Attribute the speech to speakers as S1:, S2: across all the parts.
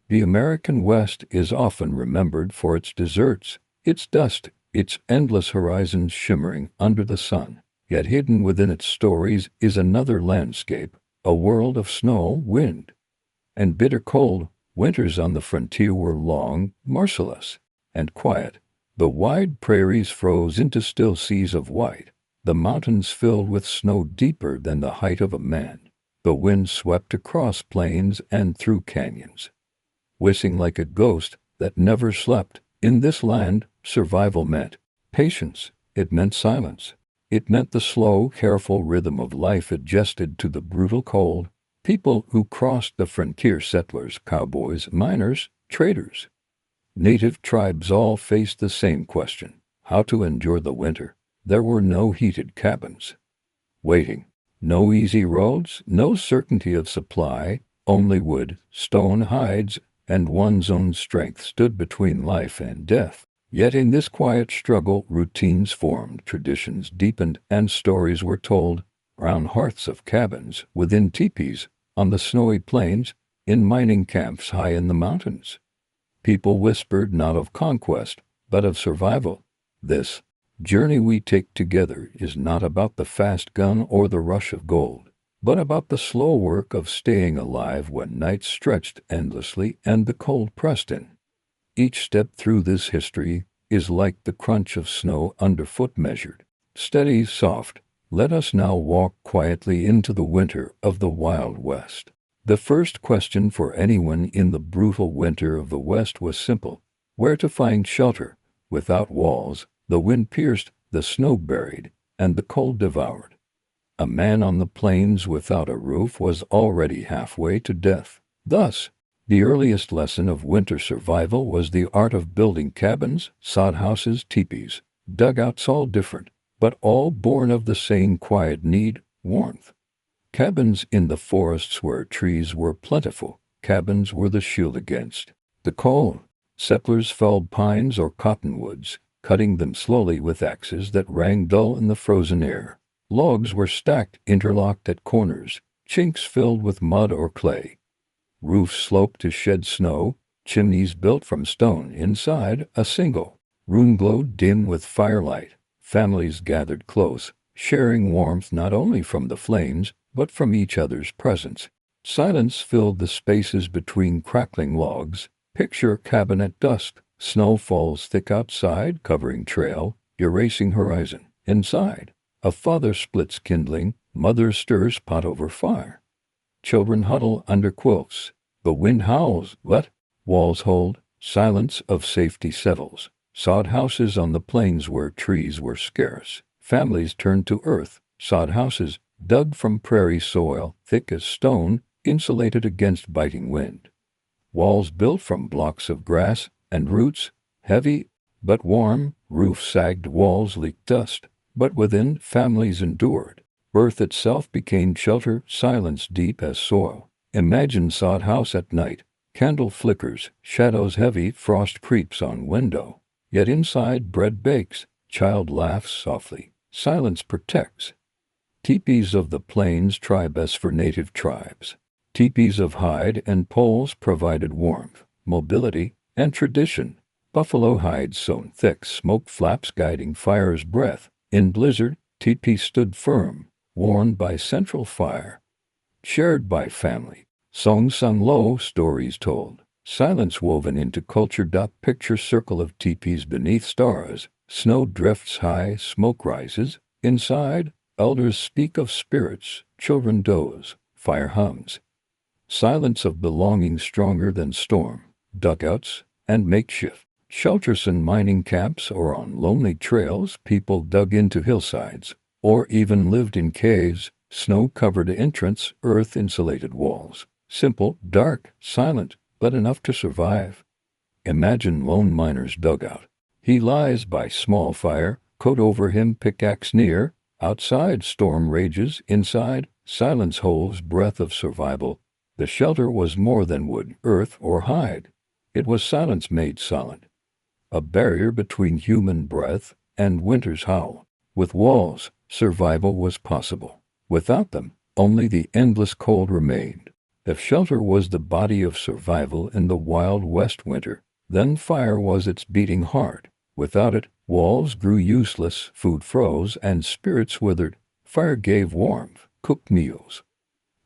S1: The American West is often remembered for its deserts, its dust, its endless horizons shimmering under the sun. Yet hidden within its stories is another landscape, a world of snow, wind, and bitter cold. Winters on the frontier were long, merciless, and quiet. The wide prairies froze into still seas of white, the mountains filled with snow deeper than the height of a man. The wind swept across plains and through canyons, whistling like a ghost that never slept. In this land, survival meant patience. It meant silence. It meant the slow, careful rhythm of life adjusted to the brutal cold. People who crossed the frontier, settlers, cowboys, miners, traders, native tribes, all faced the same question: how to endure the winter. There were no heated cabins waiting, no easy roads, no certainty of supply, only wood, stone, hides, and one's own strength stood between life and death. Yet in this quiet struggle, routines formed, traditions deepened, and stories were told. Round hearths of cabins, within teepees, on the snowy plains, in mining camps high in the mountains, people whispered not of conquest, but of survival. This journey we take together is not about the fast gun or the rush of gold, but about the slow work of staying alive when nights stretched endlessly and the cold pressed in. Each step through this history is like the crunch of snow underfoot, measured, steady, soft. Let us now walk quietly into the winter of the Wild West. The first question for anyone in the brutal winter of the West was simple: where to find shelter. Without walls, the wind pierced, the snow buried, and the cold devoured. A man on the plains without a roof was already halfway to death. Thus, the earliest lesson of winter survival was the art of building cabins, sod houses, teepees, dugouts, all different, but all born of the same quiet need: warmth. Cabins in the forests where trees were plentiful. Cabins were the shield against the cold. Settlers felled pines or cottonwoods, cutting them slowly with axes that rang dull in the frozen air. Logs were stacked, interlocked at corners, chinks filled with mud or clay. Roofs sloped to shed snow, chimneys built from stone. Inside, a single room glowed dim with firelight. Families gathered close, sharing warmth not only from the flames, but from each other's presence. Silence filled the spaces between crackling logs. Picture a cabin at dusk. Snow falls thick outside, covering trail, erasing horizon. Inside, a father splits kindling, mother stirs pot over fire. Children huddle under quilts. The wind howls, but walls hold. Silence of safety settles. Sod houses on the plains where trees were scarce. Families turned to earth. Sod houses, dug from prairie soil, thick as stone, insulated against biting wind. Walls built from blocks of grass and roots, heavy but warm. Roofs sagged, walls leaked dust, but within, families endured. Earth itself became shelter, silence deep as soil. Imagine sod house at night. Candle flickers, shadows heavy, frost creeps on window. Yet inside bread bakes, child laughs softly. Silence protects. Teepees of the plains, try best for native tribes. Teepees of hide and poles provided warmth, mobility, and tradition. Buffalo hides sewn thick, smoke flaps guiding fire's breath. In blizzard, teepee stood firm, warmed by central fire, shared by family. Songs sung low, stories told. Silence woven into culture. Picture circle of teepees beneath stars. Snow drifts high, smoke rises. Inside, elders speak of spirits, children doze, fire hums. Silence of belonging stronger than storm. Dugouts and makeshift shelters in mining camps or on lonely trails. People dug into hillsides or even lived in caves. Snow-covered entrance, earth-insulated walls. Simple, dark, silent, but enough to survive. Imagine lone miner's dugout. He lies by small fire, coat over him, pickaxe near. Outside, storm rages. Inside, silence holds breath of survival. The shelter was more than wood, earth, or hide. It was silence made solid, a barrier between human breath and winter's howl. With walls, survival was possible. Without them, only the endless cold remained. If shelter was the body of survival in the Wild West winter, then fire was its beating heart. Without it, walls grew useless, food froze, and spirits withered. Fire gave warmth, cooked meals,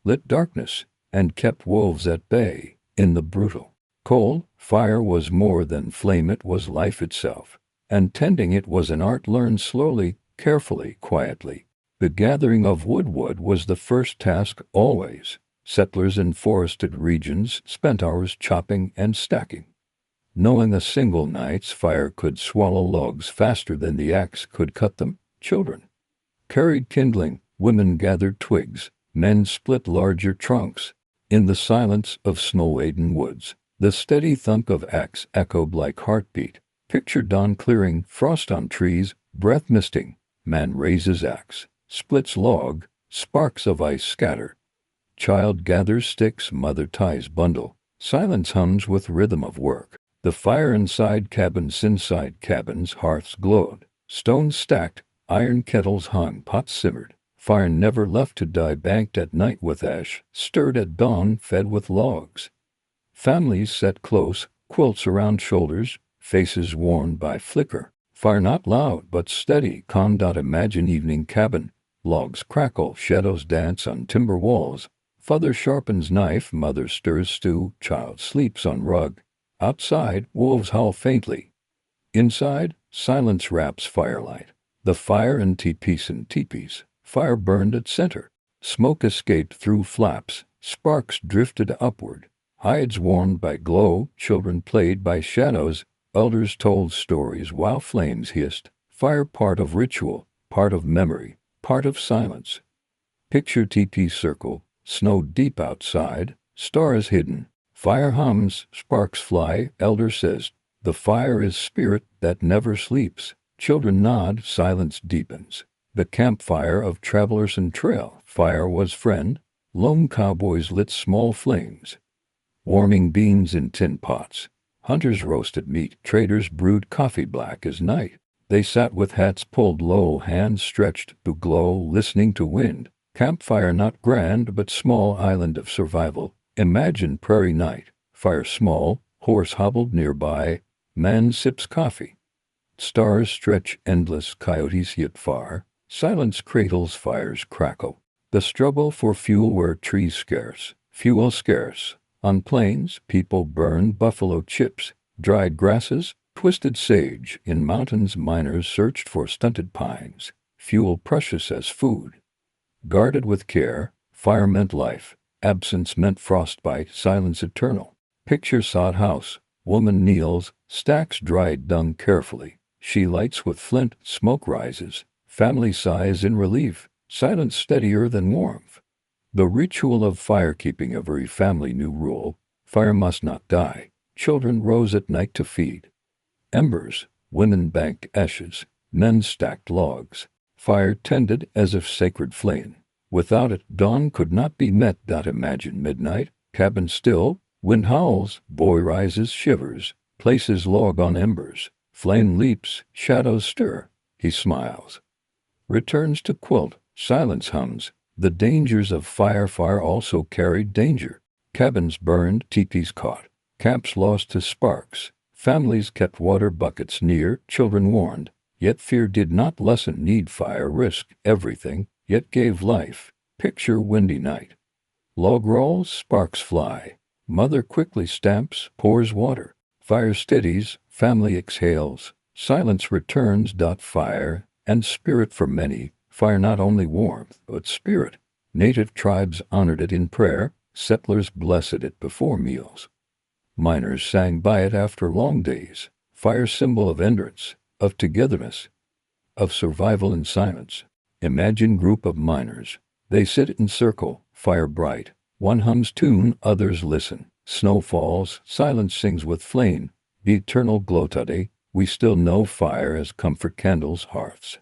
S1: lit darkness, and kept wolves at bay. In the brutal cold, fire was more than flame, it was life itself. And tending it was an art learned slowly, carefully, quietly. The gathering of wood was the first task always. Settlers in forested regions spent hours chopping and stacking, knowing a single night's fire could swallow logs faster than the axe could cut them. Children carried kindling, women gathered twigs, men split larger trunks. In the silence of snow-laden woods, the steady thunk of axe echoed like heartbeat. Picture dawn clearing, frost on trees, breath misting. Man raises axe, splits log, sparks of ice scatter. Child gathers sticks, mother ties bundle. Silence hums with rhythm of work. The fire inside cabins, hearths glowed. Stones stacked, iron kettles hung, pots simmered. Fire never left to die, banked at night with ash, stirred at dawn, fed with logs. Families sat close, quilts around shoulders, faces worn by flicker. Fire not loud but steady, calm. Imagine evening cabin. Logs crackle, shadows dance on timber walls. Father sharpens knife, mother stirs stew, child sleeps on rug. Outside, wolves howl faintly. Inside, silence wraps firelight. The fire in teepees. Fire burned at center. Smoke escaped through flaps. Sparks drifted upward. Hides warmed by glow. Children played by shadows. Elders told stories while flames hissed. Fire part of ritual, part of memory, part of silence. Picture teepee circle. Snow deep outside. Stars hidden. Fire hums, sparks fly. Elder says, the fire is spirit that never sleeps. Children nod, silence deepens. The campfire of travelers and trail. Fire was friend. Lone cowboys lit small flames, warming beans in tin pots. Hunters roasted meat. Traders brewed coffee black as night. They sat with hats pulled low, hands stretched to glow, listening to wind. Campfire not grand but small island of survival. Imagine prairie night. Fire small, horse hobbled nearby. Man sips coffee. Stars stretch endless, coyotes yet far. Silence cradles, fires crackle. The struggle for fuel where trees scarce, fuel scarce. On plains, people burned buffalo chips, dried grasses, twisted sage. In mountains, miners searched for stunted pines. Fuel precious as food. Guarded with care, fire meant life. Absence meant frostbite, silence eternal. Picture sod house. Woman kneels, stacks dried dung carefully. She lights with flint, smoke rises. Family sighs in relief, silence steadier than warmth. The ritual of firekeeping, every family knew rule. Fire must not die. Children rose at night to feed. Embers, women banked ashes, men stacked logs. Fire tended as if sacred flame. Without it, dawn could not be met. Imagine midnight, cabin still, wind howls, boy rises, shivers, places log on embers. Flame leaps, shadows stir. He smiles. Returns to quilt, silence hums. The dangers of fire. Fire also carried danger. Cabins burned, teepees caught, camps lost to sparks. Families kept water buckets near, children warned. Yet fear did not lessen need. Fire risked everything, yet gave life. Picture windy night. Log rolls, sparks fly. Mother quickly stamps, pours water. Fire steadies, family exhales. Silence returns. Fire and spirit for many. Fire not only warmth, but spirit. Native tribes honored it in prayer. Settlers blessed it before meals. Miners sang by it after long days. Fire symbol of endurance, of togetherness, of survival in silence. Imagine group of miners. They sit in circle, fire bright. One hums tune, others listen. Snow falls, silence sings with flame. The eternal glow. Today, we still know fire as comfort, candles, hearths,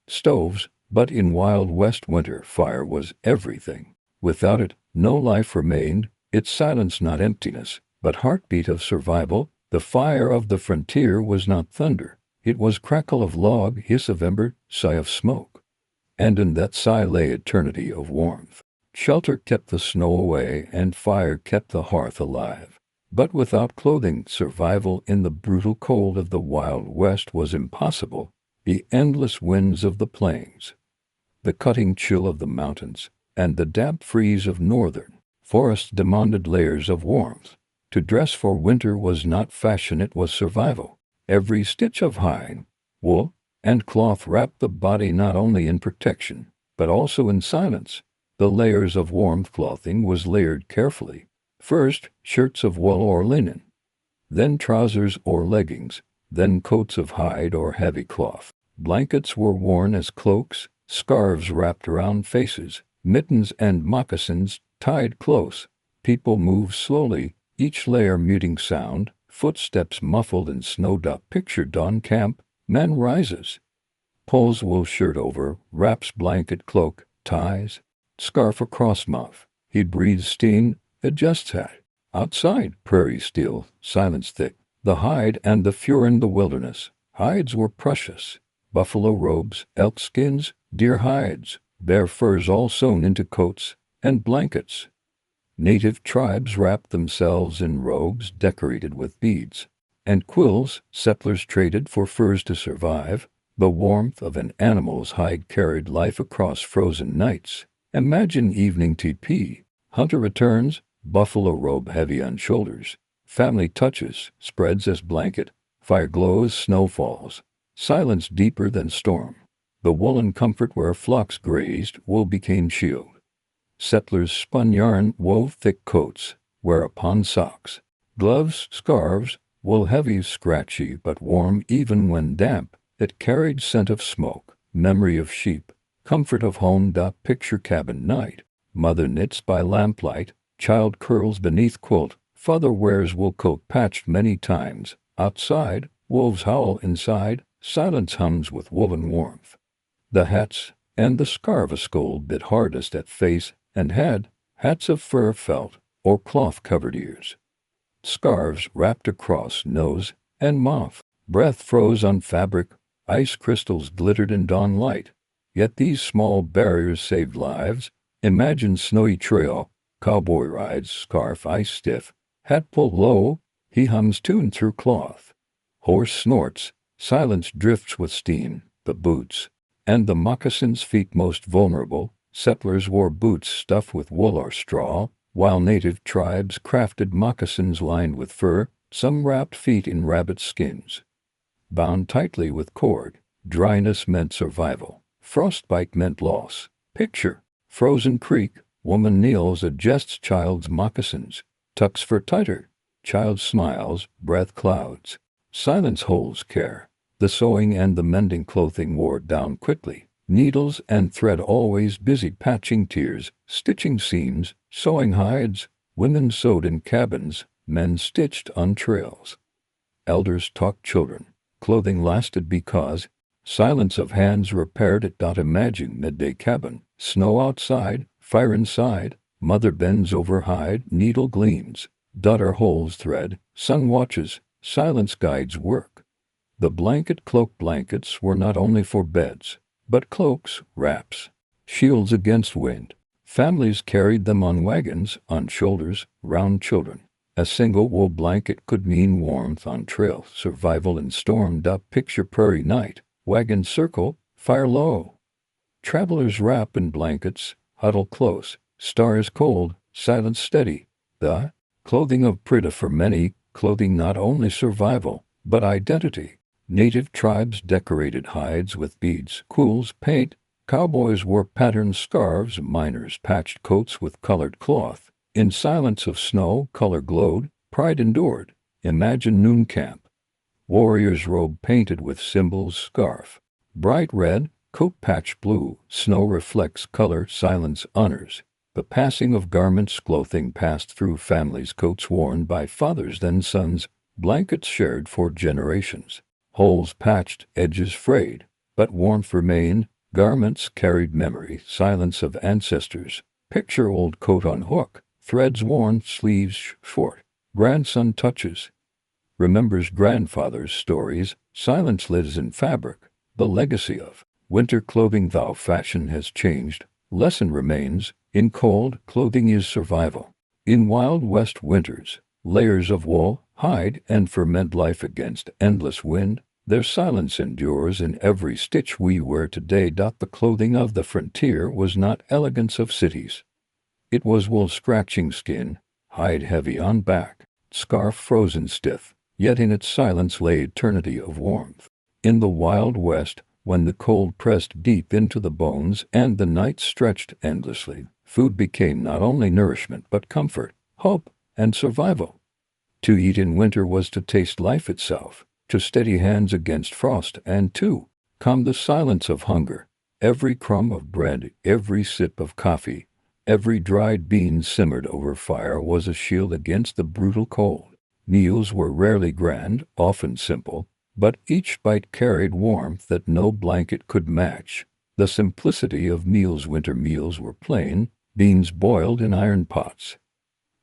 S1: stoves, but in Wild West winter, fire was everything. Without it, no life remained. Its silence not emptiness, but heartbeat of survival. The fire of the frontier was not thunder. It was crackle of log, hiss of ember, sigh of smoke. And in that sigh lay eternity of warmth. Shelter kept the snow away and fire kept the hearth alive. But without clothing, survival in the brutal cold of the Wild West was impossible. The endless winds of the plains, the cutting chill of the mountains, and the damp freeze of northern forests demanded layers of warmth. To dress for winter was not fashion, it was survival. Every stitch of hide, wool, and cloth wrapped the body not only in protection, but also in silence. The layers of warmth clothing was layered carefully. First, shirts of wool or linen, then trousers or leggings, then coats of hide or heavy cloth. Blankets were worn as cloaks, scarves wrapped around faces, mittens and moccasins tied close. People moved slowly, each layer muting sound, footsteps muffled in snowdust. Picture dawn camp, man rises, pulls wool shirt over, wraps blanket cloak, ties, scarf across mouth. He breathes steam, adjusts hat. Outside, prairie still, silence thick. The hide and the fur in the wilderness. Hides were precious. Buffalo robes, elk skins, deer hides, bear furs all sewn into coats and blankets. Native tribes wrapped themselves in robes decorated with beads and quills. Settlers traded for furs to survive. The warmth of an animal's hide carried life across frozen nights. Imagine evening TP. Hunter returns, buffalo robe heavy on shoulders. Family touches, spreads as blanket. Fire glows, snow falls. Silence deeper than storm. The woolen comfort where flocks grazed, wool became shield. Settlers spun yarn, wove thick coats, whereupon socks, gloves, scarves, wool heavy, scratchy but warm even when damp. It carried scent of smoke, memory of sheep, comfort of home. Picture cabin night. Mother knits by lamplight, child curls beneath quilt, father wears wool coat patched many times. Outside, wolves howl. Inside, silence hums with woven warmth. The hats and the scarf scold bit hardest at face and head, hats of fur, felt, or cloth-covered ears. Scarves wrapped across nose and mouth. Breath froze on fabric, ice crystals glittered in dawn light. Yet these small barriers saved lives. Imagine snowy trail, cowboy rides, scarf ice stiff, hat pulled low, he hums tune through cloth. Horse snorts, silence drifts with steam. The boots and the moccasins' feet most vulnerable. Settlers wore boots stuffed with wool or straw, while native tribes crafted moccasins lined with fur, some wrapped feet in rabbit skins. Bound tightly with cord, dryness meant survival. Frostbite meant loss. Picture frozen creek, woman kneels, adjusts child's moccasins, tucks fur tighter. Child smiles, breath clouds. Silence holds care. The sewing and the mending clothing wore down quickly. Needles and thread always busy, patching tears, stitching seams, sewing hides. Women sewed in cabins, men stitched on trails. Elders taught children. Clothing lasted because silence of hands repaired it. Imagine midday cabin, snow outside, fire inside. Mother bends over hide, needle gleams. Daughter holds thread, son watches, silence guides work. The blanket cloak. Blankets were not only for beds, but cloaks, wraps, shields against wind. Families carried them on wagons, on shoulders, round children. A single wool blanket could mean warmth on trail, survival in storm. Picture prairie night, wagon circle, fire low. Travelers wrap in blankets, huddle close, stars cold, silence steady. The clothing of Prida for many, clothing not only survival, but identity. Native tribes decorated hides with beads, quills, paint. Cowboys wore patterned scarves, miners patched coats with colored cloth. In silence of snow, color glowed, pride endured. Imagine noon camp. Warriors' robe painted with symbols, scarf, bright red, coat patch blue. Snow reflects color, silence honors. The passing of garments, clothing passed through families, coats worn by fathers then sons, blankets shared for generations. Holes patched, edges frayed, but warmth remained. Garments carried memory, silence of ancestors. Picture old coat on hook, threads worn, sleeves short. Grandson touches, remembers grandfather's stories. Silence lives in fabric, the legacy of winter clothing. Though fashion has changed, lesson remains. In cold, clothing is survival. In Wild West winters, layers of wool, hide, and fur meant life against endless wind. Their silence endures in every stitch we wear today. The clothing of the frontier was not elegance of cities. It was wool scratching skin, hide heavy on back, scarf frozen stiff, yet in its silence lay eternity of warmth. In the Wild West, when the cold pressed deep into the bones and the nights stretched endlessly, food became not only nourishment but comfort, hope, and survival. To eat in winter was to taste life itself, to steady hands against frost, and to calm the silence of hunger. Every crumb of bread, every sip of coffee, every dried bean simmered over fire was a shield against the brutal cold. Meals were rarely grand, often simple, but each bite carried warmth that no blanket could match. The simplicity of meals. Winter meals were plain, beans boiled in iron pots,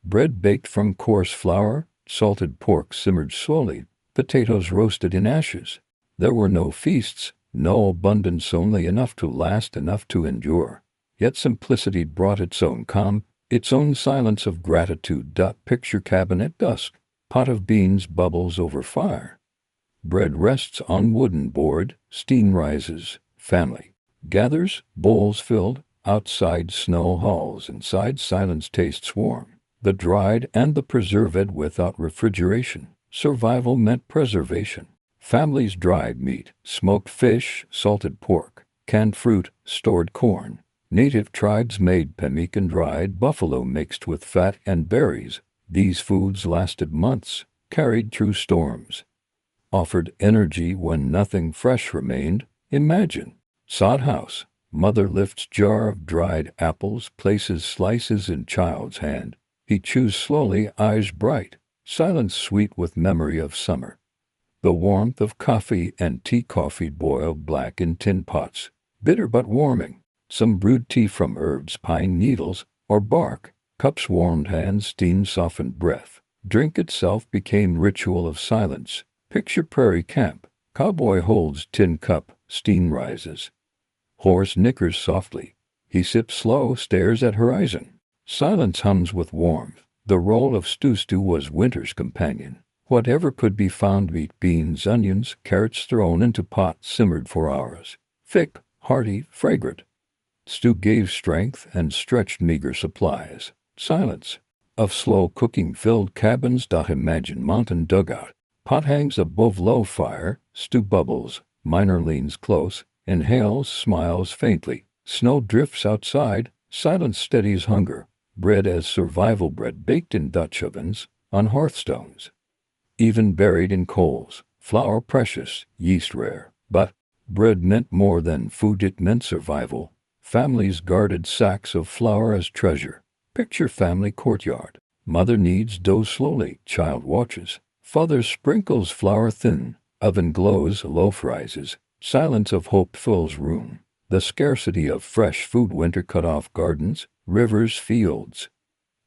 S1: bread baked from coarse flour, salted pork simmered slowly, potatoes roasted in ashes. There were no feasts, no abundance, only enough to last, enough to endure. Yet simplicity brought its own calm, its own silence of gratitude. Picture cabin at dusk, pot of beans bubbles over fire. Bread rests on wooden board, steam rises, family gathers, bowls filled, outside snow halls, inside silence tastes warm. The dried and the preserved without refrigeration. Survival meant preservation. Families dried meat, smoked fish, salted pork, canned fruit, stored corn. Native tribes made pemmican, dried buffalo mixed with fat and berries. These foods lasted months, carried through storms, offered energy when nothing fresh remained. Imagine sod house. Mother lifts jar of dried apples, places slices in child's hand. He chews slowly, eyes bright, silence sweet with memory of summer. The warmth of coffee and tea, coffee boiled black in tin pots, bitter but warming. Some brewed tea from herbs, pine needles, or bark. Cups warmed hands, steam softened breath. Drink itself became ritual of silence. Picture prairie camp. Cowboy holds tin cup, steam rises. Horse nickers softly. He sips slow, stares at horizon. Silence hums with warmth. The roll of stew was winter's companion. Whatever could be found, meat, beans, onions, carrots thrown into pot, simmered for hours. Thick, hearty, fragrant. Stew gave strength and stretched meager supplies. Silence of slow cooking filled cabins. Imagine mountain dugout. Pot hangs above low fire. Stew bubbles. Miner leans close, inhales, smiles faintly. Snow drifts outside. Silence steadies hunger. Bread as survival bread, baked in Dutch ovens, on hearthstones, even buried in coals. Flour precious, yeast rare. But bread meant more than food, it meant survival. Families guarded sacks of flour as treasure. Picture family courtyard. Mother kneads dough slowly, child watches. Father sprinkles flour thin. Oven glows, loaf rises. Silence of hope fills room. The scarcity of fresh food. Winter cut off gardens, rivers, fields.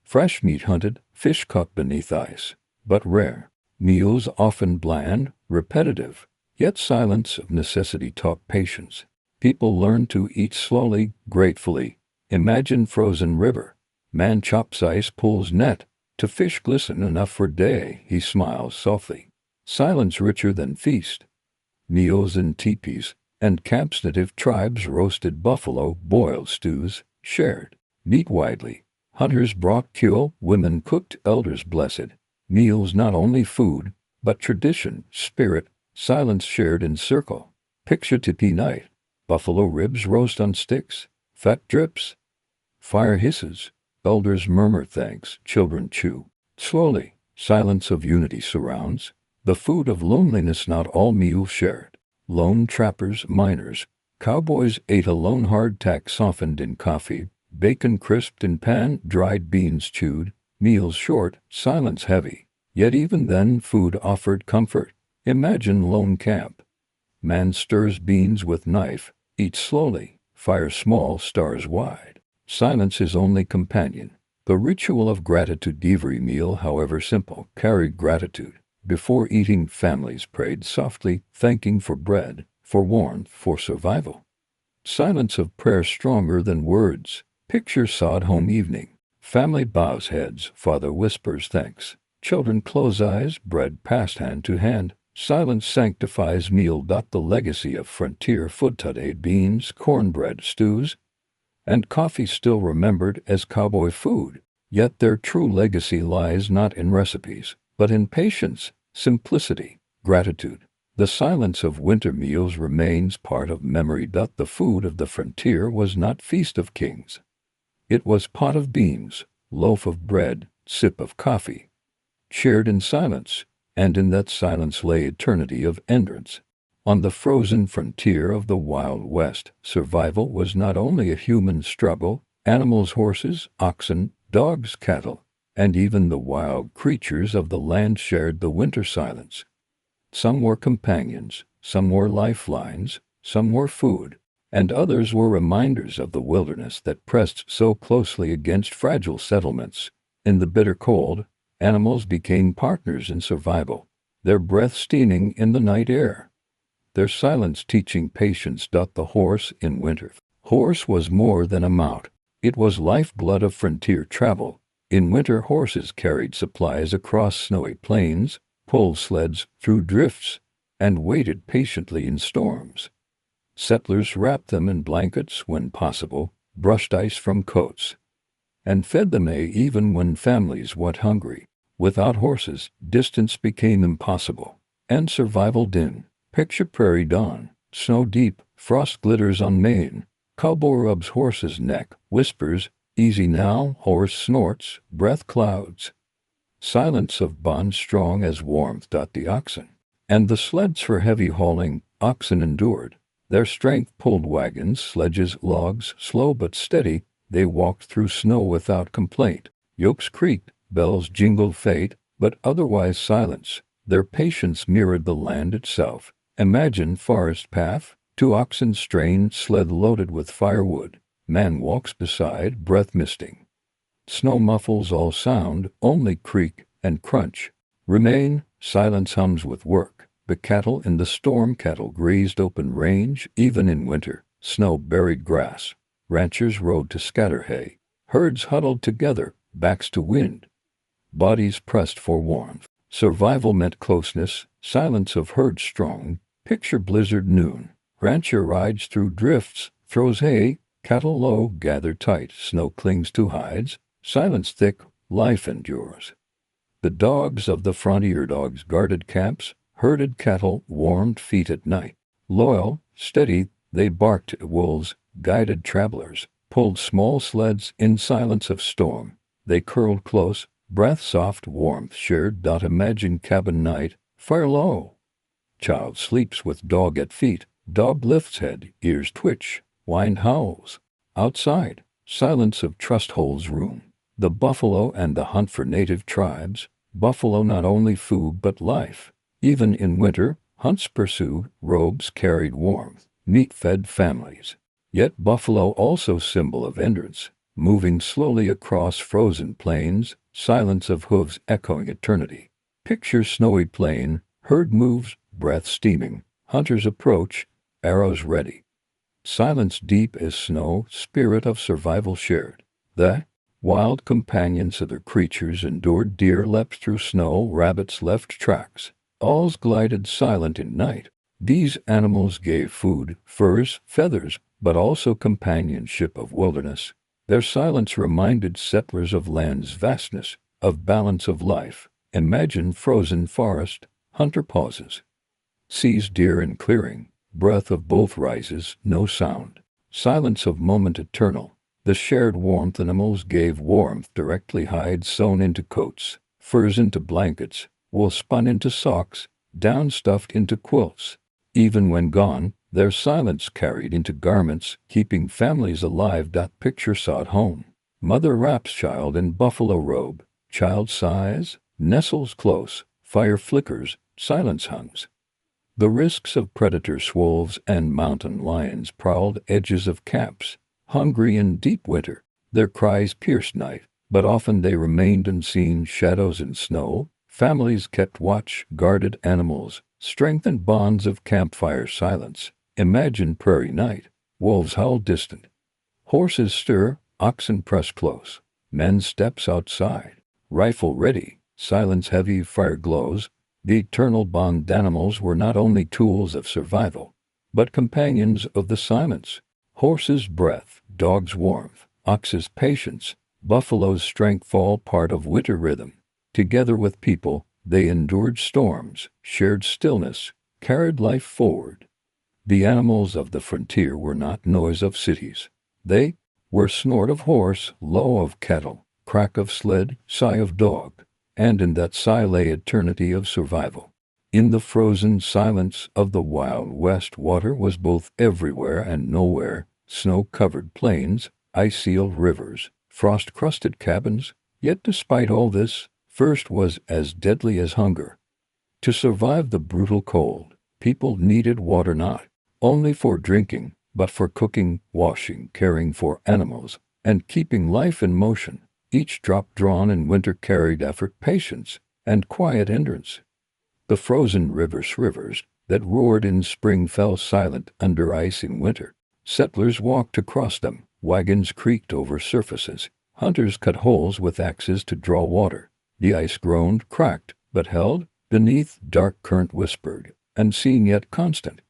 S1: Fresh meat hunted, fish caught beneath ice, but rare. Meals often bland, repetitive. Yet silence of necessity taught patience. People learned to eat slowly, gratefully. Imagine frozen river. Man chops ice, pulls net. To fish glisten enough for day. He smiles softly. Silence richer than feast. Meals in teepees and camps. Native tribes roasted buffalo, boiled stews, shared meat widely. Hunters brought kill, women cooked, elders blessed. Meals not only food, but tradition, spirit, silence shared in circle. Picture teepee night. Buffalo ribs roast on sticks, fat drips, fire hisses, elders murmur thanks, children chew. Slowly, silence of unity surrounds. The food of loneliness, not all meals shared. Lone trappers, miners, cowboys ate alone, hardtack softened in coffee, bacon crisped in pan, dried beans chewed, meals short, silence heavy. Yet even then food offered comfort. Imagine lone camp. Man stirs beans with knife, eats slowly, fire small, stars wide. Silence his only companion. The ritual of gratitude. Every meal, however simple, carried gratitude. Before eating, families prayed softly, thanking for bread, for warmth, for survival. Silence of prayer stronger than words. Picture sod home evening. Family bows heads, father whispers thanks. Children close eyes, bread passed hand to hand. Silence sanctifies meal. The legacy of frontier food today: beans, cornbread, stews, and coffee still remembered as cowboy food. Yet their true legacy lies not in recipes, but in patience, simplicity, gratitude. The silence of winter meals remains part of memory. The food of the frontier was not feast of kings. It was pot of beans, loaf of bread, sip of coffee, shared in silence, and in that silence lay eternity of endurance. On the frozen frontier of the Wild West, survival was not only a human struggle. Animals, horses, oxen, dogs, cattle, and even the wild creatures of the land shared the winter silence. Some were companions, some were lifelines, some were food, and others were reminders of the wilderness that pressed so closely against fragile settlements. In the bitter cold, animals became partners in survival, their breath steaming in the night air, their silence teaching patience. The horse in winter. Horse was more than a mount. It was lifeblood of frontier travel. In winter, horses carried supplies across snowy plains, pulled sleds through drifts, and waited patiently in storms. Settlers wrapped them in blankets when possible, brushed ice from coats, and fed them even when families went hungry. Without horses, distance became impossible, and survival din. Picture prairie dawn, snow deep, frost glitters on mane. Cowboy rubs horse's neck, whispers, "Easy now." Horse snorts, breath clouds. Silence of bond strong as warmth. The oxen and the sleds for heavy hauling. Oxen endured. Their strength pulled wagons, sledges, logs. Slow but steady, they walked through snow without complaint. Yokes creaked, bells jingled. Fate, but otherwise silence. Their patience mirrored the land itself. Imagine forest path, 2 oxen strained, sled loaded with firewood. Man walks beside, breath misting. Snow muffles all sound, only creak and crunch remain. Silence hums with work. The cattle in the storm. Cattle grazed open range, even in winter. Snow buried grass. Ranchers rode to scatter hay. Herds huddled together, backs to wind, bodies pressed for warmth. Survival meant closeness, silence of herd strong. Picture blizzard noon. Rancher rides through drifts, throws hay, cattle low, gather tight. Snow clings to hides, silence thick, life endures. The dogs of the frontier. Dogs guarded camps, herded cattle, warmed feet at night. Loyal, steady, they barked at wolves, guided travelers, pulled small sleds in silence of storm. They curled close, breath soft, warmth shared. Imagine cabin night, fire low. Child sleeps with dog at feet. Dog lifts head, ears twitch, wind howls. Outside, silence of trust holds room. The buffalo and the hunt for native tribes. Buffalo not only food but life. Even in winter, hunts pursue, robes carried warmth, meat fed families. Yet buffalo also symbol of endurance, moving slowly across frozen plains, silence of hooves echoing eternity. Picture snowy plain, herd moves, breath steaming, hunters approach, arrows ready. Silence deep as snow, spirit of survival shared. The wild companions of their creatures endured. Deer leapt through snow, rabbits left tracks. Owls glided silent in night. These animals gave food, furs, feathers, but also companionship of wilderness. Their silence reminded settlers of land's vastness, of balance of life. Imagine frozen forest, hunter pauses. Sees deer in clearing, breath of both rises, no sound. Silence of moment eternal. The shared warmth. Animals gave warmth directly. Hides sewn into coats, furs into blankets, wool spun into socks, down stuffed into quilts. Even when gone, their silence carried into garments, keeping families alive. Picture sod home. Mother wraps child in buffalo robe. Child sighs, nestles close, fire flickers, silence hums. The risks of predators, wolves, and mountain lions prowled edges of camps, hungry in deep winter. Their cries pierced night, but often they remained unseen. Shadows in snow. Families kept watch, guarded animals, strengthened bonds of campfire silence. Imagine prairie night. Wolves howl distant. Horses stir, Oxen press close. Men steps outside. Rifle ready. Silence heavy fire glows. The eternal bond animals were not only tools of survival, but companions of the silence. Horses' breath, dogs' warmth, oxes' patience, buffalo's strength all part of winter rhythm. Together with people, they endured storms, shared stillness, carried life forward. The animals of the frontier were not noise of cities. They were snort of horse, low of cattle, crack of sled, sigh of dog, and in that sigh lay eternity of survival. In the frozen silence of the Wild West, water was both everywhere and nowhere, snow-covered plains, ice-sealed rivers, frost-crusted cabins. Yet despite all this, thirst was as deadly as hunger. To survive the brutal cold, people needed water not only for drinking, but for cooking, washing, caring for animals, and keeping life in motion. Each drop drawn in winter carried effort, patience, and quiet endurance. The frozen rivers that roared in spring fell silent under ice in winter. Settlers walked across them, wagons creaked over surfaces, hunters cut holes with axes to draw water. The ice groaned, cracked, but held. Beneath, dark current whispered, unseen yet constant.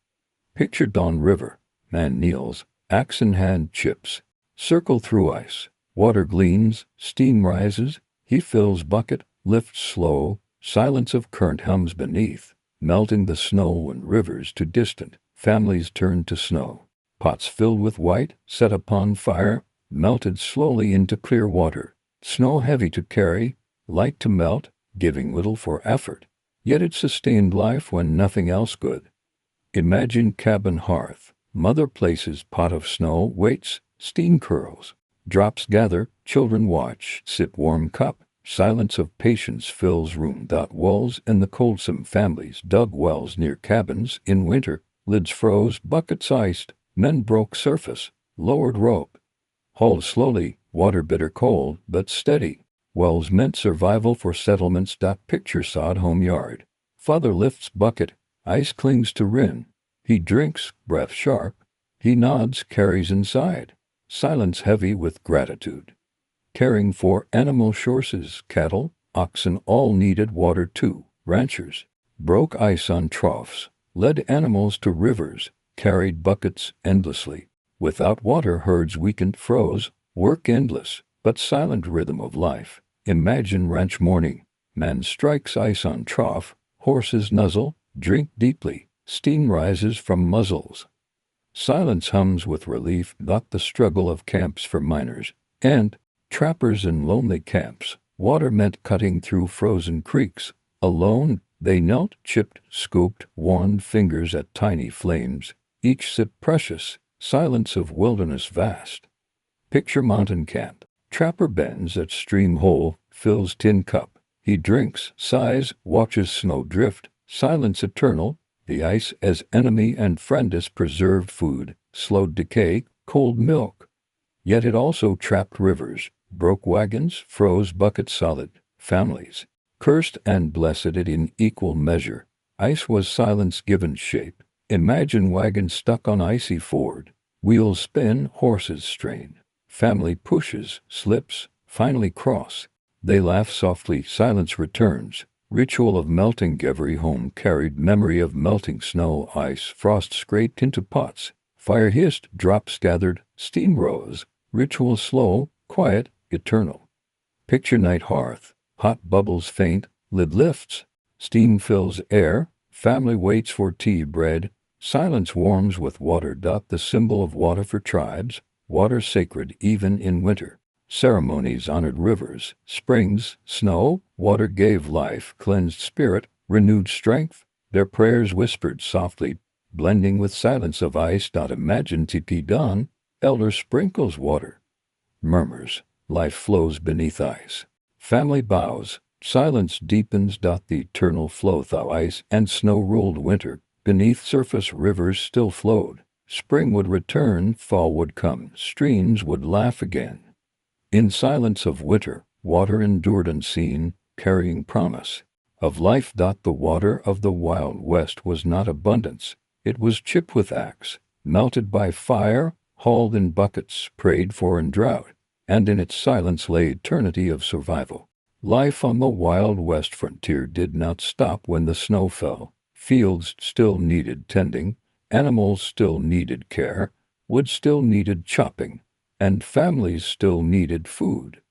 S1: Picture Dawn River. Man kneels, axe in hand, chips circle through ice. Water gleams, steam rises. He fills bucket, lifts slow. Silence of current hums beneath, melting the snow and rivers to distant. Families turn to snow. Pots filled with white, set upon fire, melted slowly into clear water. Snow heavy to carry, light to melt, giving little for effort. Yet it sustained life when nothing else could. Imagine cabin hearth. Mother places pot of snow, waits, steam curls. Drops gather, children watch, sip warm cup. Silence of patience fills room. Walls in the cold. Some families dug wells near cabins in winter. Lids froze, buckets iced. Men broke surface, lowered rope. Hauled slowly, water bitter cold, but steady. Wells meant survival for settlements. Picture sod home yard. Father lifts bucket, ice clings to rim. He drinks, breath sharp. He nods, carries inside. Silence heavy with gratitude. Caring for animal sources, cattle, oxen all needed water too. Ranchers broke ice on troughs, led animals to rivers, carried buckets endlessly. Without water herds weakened, froze, work endless, but silent rhythm of life. Imagine ranch morning. Man strikes ice on trough, horses nuzzle, drink deeply, steam rises from muzzles. Silence hums with relief, not the struggle of camps for miners and trappers in lonely camps. Water meant cutting through frozen creeks. Alone, they knelt, chipped, scooped, warmed fingers at tiny flames. Each sip precious, silence of wilderness vast. Picture mountain camp. Trapper bends at stream hole, fills tin cup. He drinks, sighs, watches snow drift. Silence eternal. The ice as enemy and friend as preserved food, slowed decay, cold milk. Yet it also trapped rivers, broke wagons, froze buckets solid. Families cursed and blessed it in equal measure. Ice was silence given shape. Imagine wagons stuck on icy ford. Wheels spin, horses strain. Family pushes, slips, finally cross. They laugh softly, silence returns. Ritual of melting. Every home carried memory of melting snow, ice, frost scraped into pots. Fire hissed, drops gathered, steam rose. Ritual slow, quiet, eternal. Picture night hearth. Hot bubbles faint, lid lifts. Steam fills air. Family waits for tea, bread. Silence warms with water. The symbol of water for tribes. Water sacred even in winter. Ceremonies honored rivers, springs, snow. Water gave life, cleansed spirit, renewed strength. Their prayers whispered softly, blending with silence of ice. Imagine teepee dawn. Elder sprinkles water. Murmurs. Life flows beneath ice. Family bows. Silence deepens. The eternal flow. Thaw ice and snow ruled winter. Beneath surface rivers still flowed. Spring would return, fall would come, streams would laugh again. In silence of winter, water endured unseen, carrying promise of life. The water of the Wild West was not abundance. It was chipped with axe, melted by fire, hauled in buckets, prayed for in drought. and in its silence lay eternity of survival. Life on the Wild West frontier did not stop when the snow fell. Fields still needed tending, animals still needed care, wood still needed chopping, and families still needed food.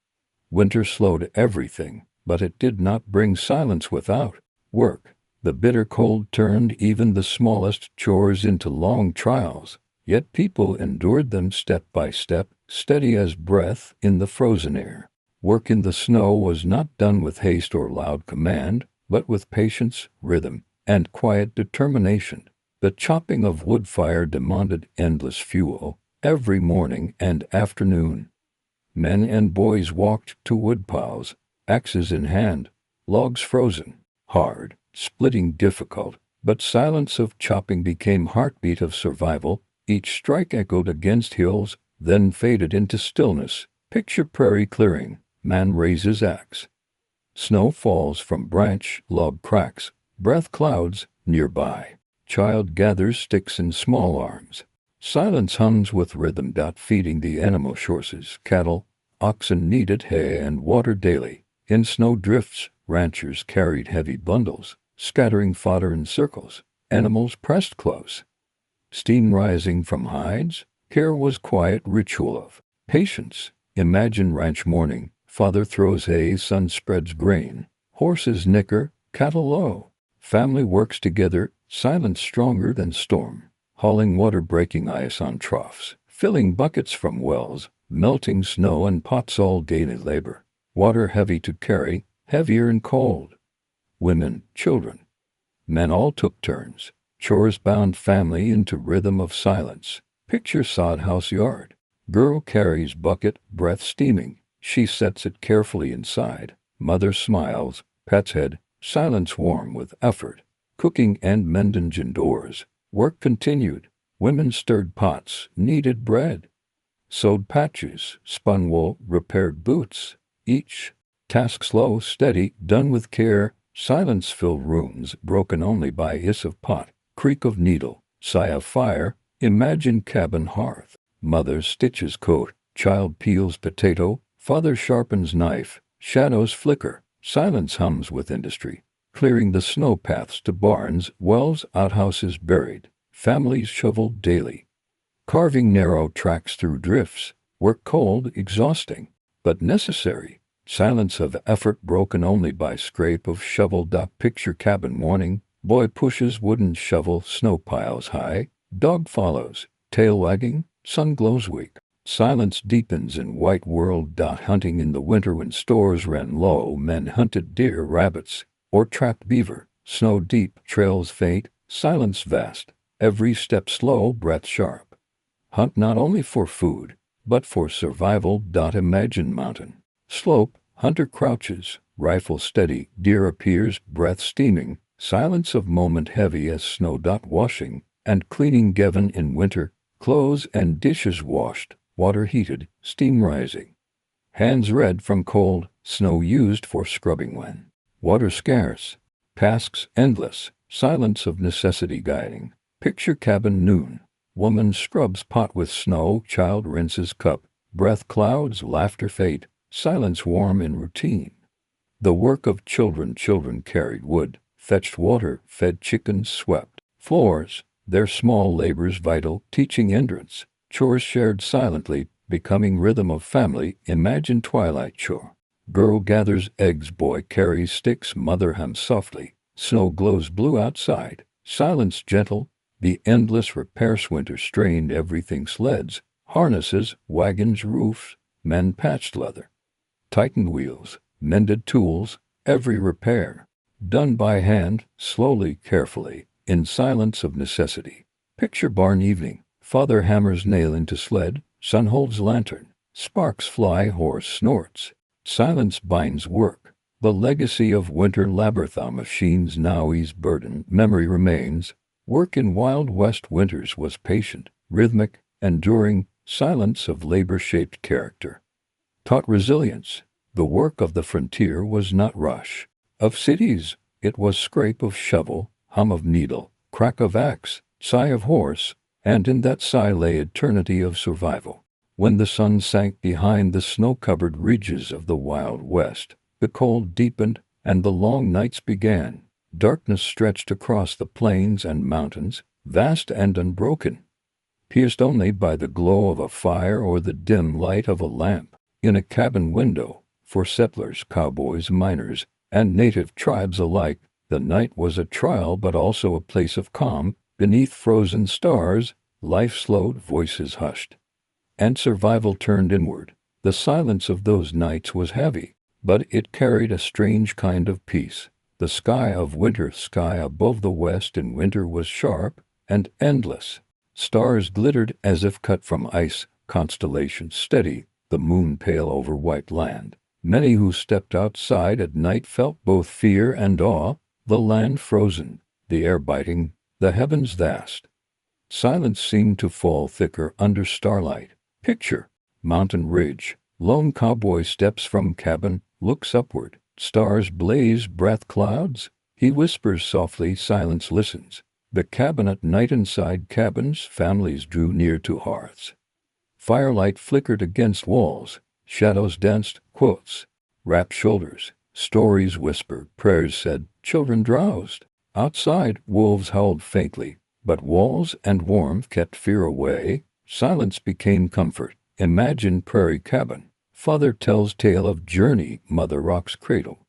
S1: Winter slowed everything, but it did not bring silence without work. The bitter cold turned even the smallest chores into long trials, yet people endured them step by step, steady as breath in the frozen air. Work in the snow was not done with haste or loud command, but with patience, rhythm, and quiet determination. The chopping of wood fire demanded endless fuel, every morning and afternoon. Men and boys walked to woodpiles, axes in hand, logs frozen, hard, splitting difficult, but silence of chopping became heartbeat of survival. Each strike echoed against hills, then faded into stillness. Picture prairie clearing. Man raises axe. Snow falls from branch, log cracks, breath clouds nearby. Child gathers sticks in small arms. Silence hums with rhythm. Feeding the animal sources. Cattle, oxen needed hay and water daily. In snow drifts, ranchers carried heavy bundles, scattering fodder in circles. Animals pressed close. Steam rising from hides. Care was quiet ritual of patience. Imagine ranch morning. Father throws hay, son spreads grain. Horses nicker, cattle low. Family works together, silence stronger than storm. Hauling water, breaking ice on troughs. Filling buckets from wells, melting snow and pots, all daily labor. Water heavy to carry, heavier and cold. Women, children, men all took turns. Chores bound family into rhythm of silence. Picture sod house yard. Girl carries bucket, breath steaming. She sets it carefully inside. Mother smiles, pets head, silence warm with effort. Cooking and mending indoors. Work continued. Women stirred pots, kneaded bread, sewed patches, spun wool, repaired boots. Each task slow, steady, done with care. Silence filled rooms, broken only by hiss of pot, creak of needle, sigh of fire. Imagine cabin hearth. Mother stitches coat, child peels potato, father sharpens knife. Shadows flicker. Silence hums with industry, clearing the snow paths to barns, wells, outhouses buried. Families shoveled daily, carving narrow tracks through drifts. Work cold, exhausting, but necessary. Silence of effort broken only by scrape of shovel. Picture cabin morning. Boy pushes wooden shovel, snow piles high. Dog follows, tail wagging, sun glows weak. Silence deepens in white world. Hunting in the winter when stores ran low. Men hunted deer, rabbits, or trapped beaver. Snow deep, trails faint, silence vast. Every step slow, breath sharp. Hunt not only for food, but for survival. Imagine mountain slope, hunter crouches, rifle steady, deer appears, breath steaming. Silence of moment heavy as snow. Washing and cleaning given in winter. Clothes and dishes washed, water heated, steam rising. Hands red from cold, snow used for scrubbing when water scarce. Tasks endless, silence of necessity guiding. Picture cabin noon. Woman scrubs pot with snow, child rinses cup. Breath clouds, laughter fade, silence warm in routine. The work of children. Children carried wood, fetched water, fed chickens, swept floors. Their small labors vital, teaching endurance. Chores shared silently, becoming rhythm of family. Imagine twilight chore. Girl gathers eggs, boy carries sticks, mother hums softly. Snow glows blue outside, silence gentle. The endless repairs. Winter strained everything. Sleds, harnesses, wagons, roofs. Men patched leather, tightened wheels, mended tools. Every repair done by hand, slowly, carefully, in silence of necessity. Picture barn evening. Father hammers nail into sled, son holds lantern. Sparks fly, horse snorts. Silence binds work. The legacy of winter. Labyrinth machines now ease burden. Memory remains. Work in Wild West winters was patient, rhythmic, enduring. Silence of labor shaped character, taught resilience. The work of the frontier was not rush of cities. It was scrape of shovel, hum of needle, crack of axe, sigh of horse, and in that sigh lay eternity of survival. When the sun sank behind the snow-covered ridges of the Wild West, the cold deepened, and the long nights began. Darkness stretched across the plains and mountains, vast and unbroken, pierced only by the glow of a fire or the dim light of a lamp in a cabin window. For settlers, cowboys, miners, and native tribes alike, the night was a trial but also a place of calm. Beneath frozen stars, life slowed, voices hushed, and survival turned inward. The silence of those nights was heavy, but it carried a strange kind of peace. The sky of winter, sky above the west in winter, was sharp and endless. Stars glittered as if cut from ice, constellations steady, the moon pale over white land. Many who stepped outside at night felt both fear and awe, the land frozen, the air biting, the heavens vast. Silence seemed to fall thicker under starlight. Picture: mountain ridge, lone cowboy steps from cabin, looks upward, stars blaze, breath clouds. He whispers softly, silence listens. The cabin at night. Inside cabins, families drew near to hearths. Firelight flickered against walls, shadows danced, quilts wrapped shoulders, stories whispered, prayers said, children drowsed. Outside, wolves howled faintly, but walls and warmth kept fear away. Silence became comfort. Imagine prairie cabin. Father tells tale of journey, mother rocks cradle.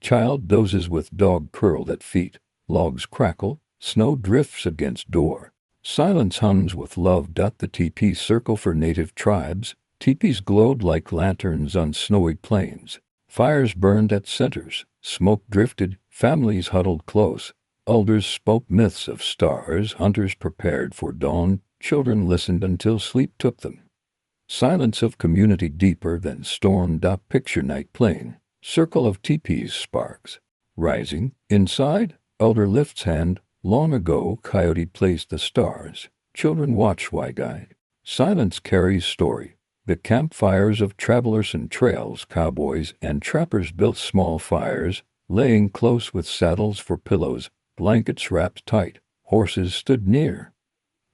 S1: Child dozes with dog curled at feet. Logs crackle, snow drifts against door. Silence hums with love. The teepees circle for native tribes. Teepees glowed like lanterns on snowy plains. Fires burned at centers. Smoke drifted. Families huddled close. Elders spoke myths of stars. Hunters prepared for dawn. Children listened until sleep took them. Silence of community deeper than storm. Picture night plain. Circle of teepees, sparks rising. Inside, elder lifts hand. Long ago, coyote placed the stars. Children watch wide-eyed. Silence carries story. The campfires of travelers and trails, cowboys and trappers built small fires, laying close with saddles for pillows, blankets wrapped tight. Horses stood near,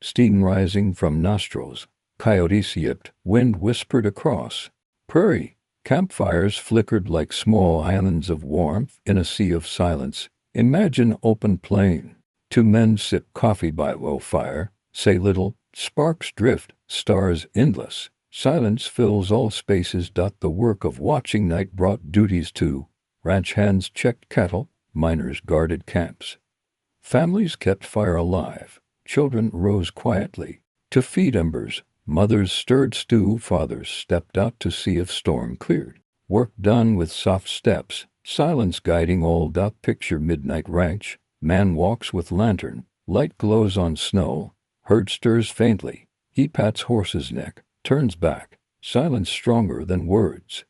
S1: steam rising from nostrils. Coyotes yipped, wind whispered across prairie. Campfires flickered like small islands of warmth in a sea of silence. Imagine open plain. Two men sip coffee by low fire, say little, sparks drift, stars endless. Silence fills all spaces. The work of watching night brought duties too. Ranch hands checked cattle, miners guarded camps. Families kept fire alive. Children rose quietly to feed embers. Mothers stirred stew. Fathers stepped out to see if storm cleared. Work done with soft steps. Silence guiding all. Picture midnight ranch. Man walks with lantern. Light glows on snow. Herd stirs faintly. He pats horse's neck, turns back. Silence stronger than words.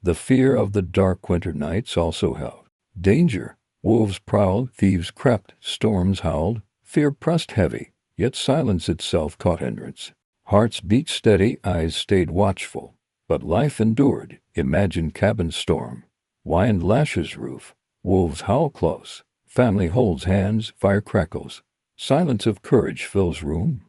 S1: The fear of the dark winter nights also held danger. Wolves prowled, thieves crept, storms howled. Fear pressed heavy, yet silence itself caught entrance. Hearts beat steady, eyes stayed watchful. But life endured. Imagine cabin storm. Wind lashes roof. Wolves howl close. Family holds hands, fire crackles. Silence of courage fills room.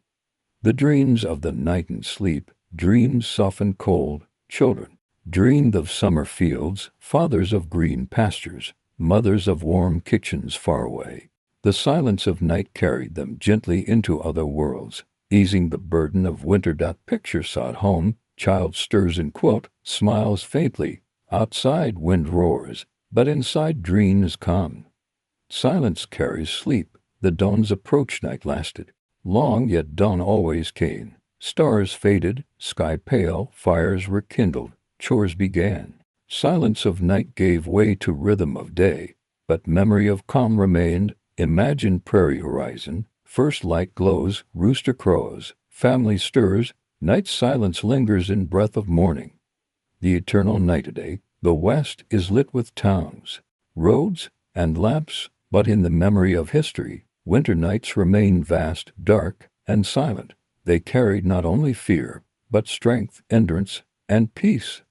S1: The dreams of the night and sleep, dreams soften cold. Children dreamed of summer fields, fathers of green pastures, mothers of warm kitchens far away. The silence of night carried them gently into other worlds, easing the burden of winter. Picture sought home. Child stirs in quilt, smiles faintly. Outside wind roars, but inside dreams calm. Silence carries sleep. The dawn's approach. Night lasted long, yet dawn always came. Stars faded, sky pale, fires rekindled, chores began. Silence of night gave way to rhythm of day, but memory of calm remained. Imagine prairie horizon. First light glows, rooster crows, family stirs. Night's silence lingers in breath of morning. The eternal night today. The west is lit with towns, roads, and lamps. But in the memory of history, winter nights remain vast, dark, and silent. They carried not only fear, but strength, endurance, and peace.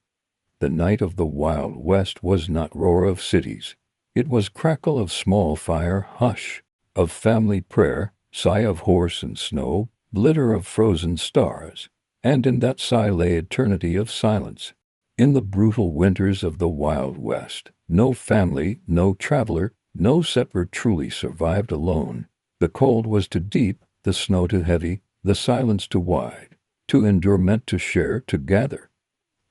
S1: The night of the Wild West was not roar of cities. It was crackle of small fire, hush of family prayer, sigh of horse and snow, glitter of frozen stars, And in that sigh lay eternity of silence. In the brutal winters of the Wild West, no family, no traveler, no settler truly survived alone. The cold was too deep, the snow too heavy, the silence too wide. To endure meant to share, to gather,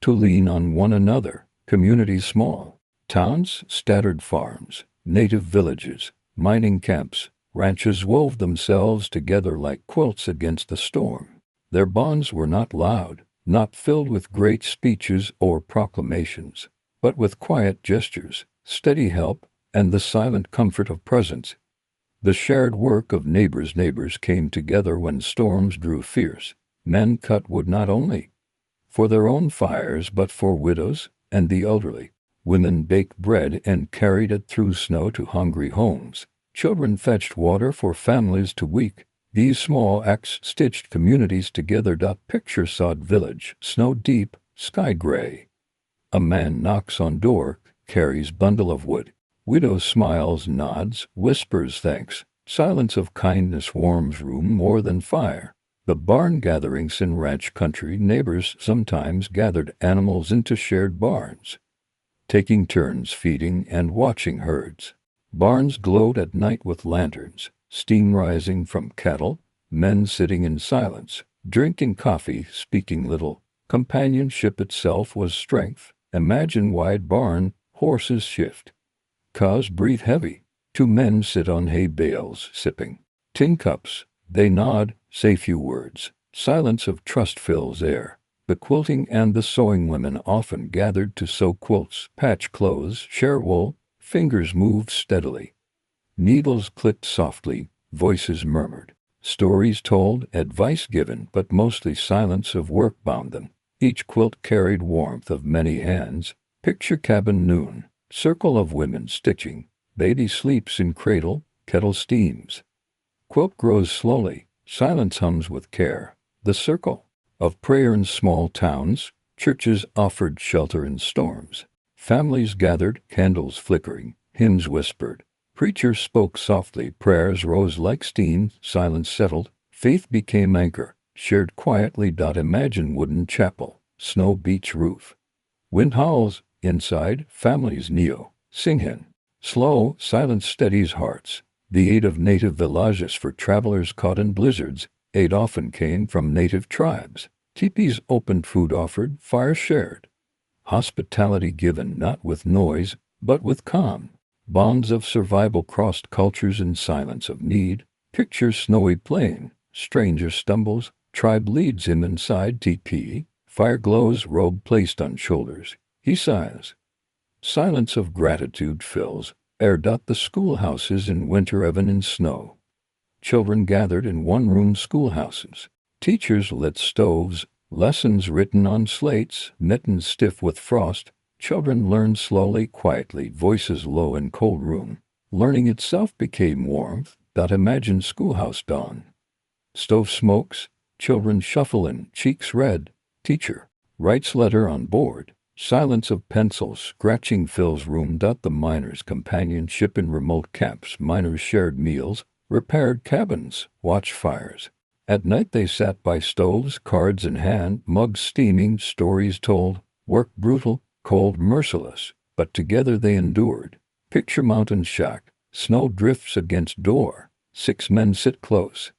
S1: to lean on one another. Communities small, towns, scattered farms, native villages, mining camps, ranches wove themselves together like quilts against the storm. Their bonds were not loud, not filled with great speeches or proclamations, but with quiet gestures, steady help, and the silent comfort of presence. The shared work of neighbors came together when storms grew fierce. Men cut wood not only for their own fires but for widows and the elderly. Women baked bread and carried it through snow to hungry homes. Children fetched water for families too weak. These small acts stitched communities together. Picture sod village, snow deep, sky gray. A man knocks on door, carries bundle of wood. Widow smiles, nods, whispers thanks. Silence of kindness warms room more than fire. The barn gatherings in ranch country, neighbors sometimes gathered animals into shared barns, taking turns feeding and watching herds. Barns glowed at night with lanterns, steam rising from cattle, men sitting in silence, drinking coffee, speaking little. Companionship itself was strength. Imagine wide barn, horses shift, cows breathe heavy. Two men sit on hay bales, sipping tin cups. They nod, say few words. Silence of trust fills air. The quilting and the sewing women often gathered to sew quilts, patch clothes, share wool. Fingers moved steadily. Needles clicked softly, voices murmured. Stories told, advice given, but mostly silence of work bound them. Each quilt carried warmth of many hands. Picture cabin noon, circle of women stitching. Baby sleeps in cradle, kettle steams. Quilt grows slowly, silence hums with care. The circle of prayer in small towns, churches offered shelter in storms. Families gathered, candles flickering, hymns whispered. Preachers spoke softly, prayers rose like steam, silence settled. Faith became anchor, shared quietly. Imagine wooden chapel, snow beach roof. Wind howls, inside, families kneel, sing hymn. Slow, silence steadies hearts. The aid of native villages for travelers caught in blizzards. Aid often came from native tribes. Teepees opened, food offered, fire shared. Hospitality given not with noise, but with calm. Bonds of survival crossed cultures in silence of need. Picture snowy plain, stranger stumbles, tribe leads him inside teepee. Fire glows, robe placed on shoulders. He sighs. Silence of gratitude fills air. The schoolhouses in winter even in snow. Children gathered in one-room schoolhouses. Teachers lit stoves, lessons written on slates, mittens stiff with frost. Children learned slowly, quietly, voices low in cold room. Learning itself became warmth. Imagine schoolhouse dawn. Stove smokes, children shuffle in, cheeks red. Teacher writes letter on board. Silence of pencils, scratching fills room. The miners' companionship in remote camps. Miners shared meals, repaired cabins, watched fires. At night they sat by stoves, cards in hand, mugs steaming, stories told. Work brutal, cold, merciless, but together they endured. Picture mountain shack, snow drifts against door. 6 men sit close.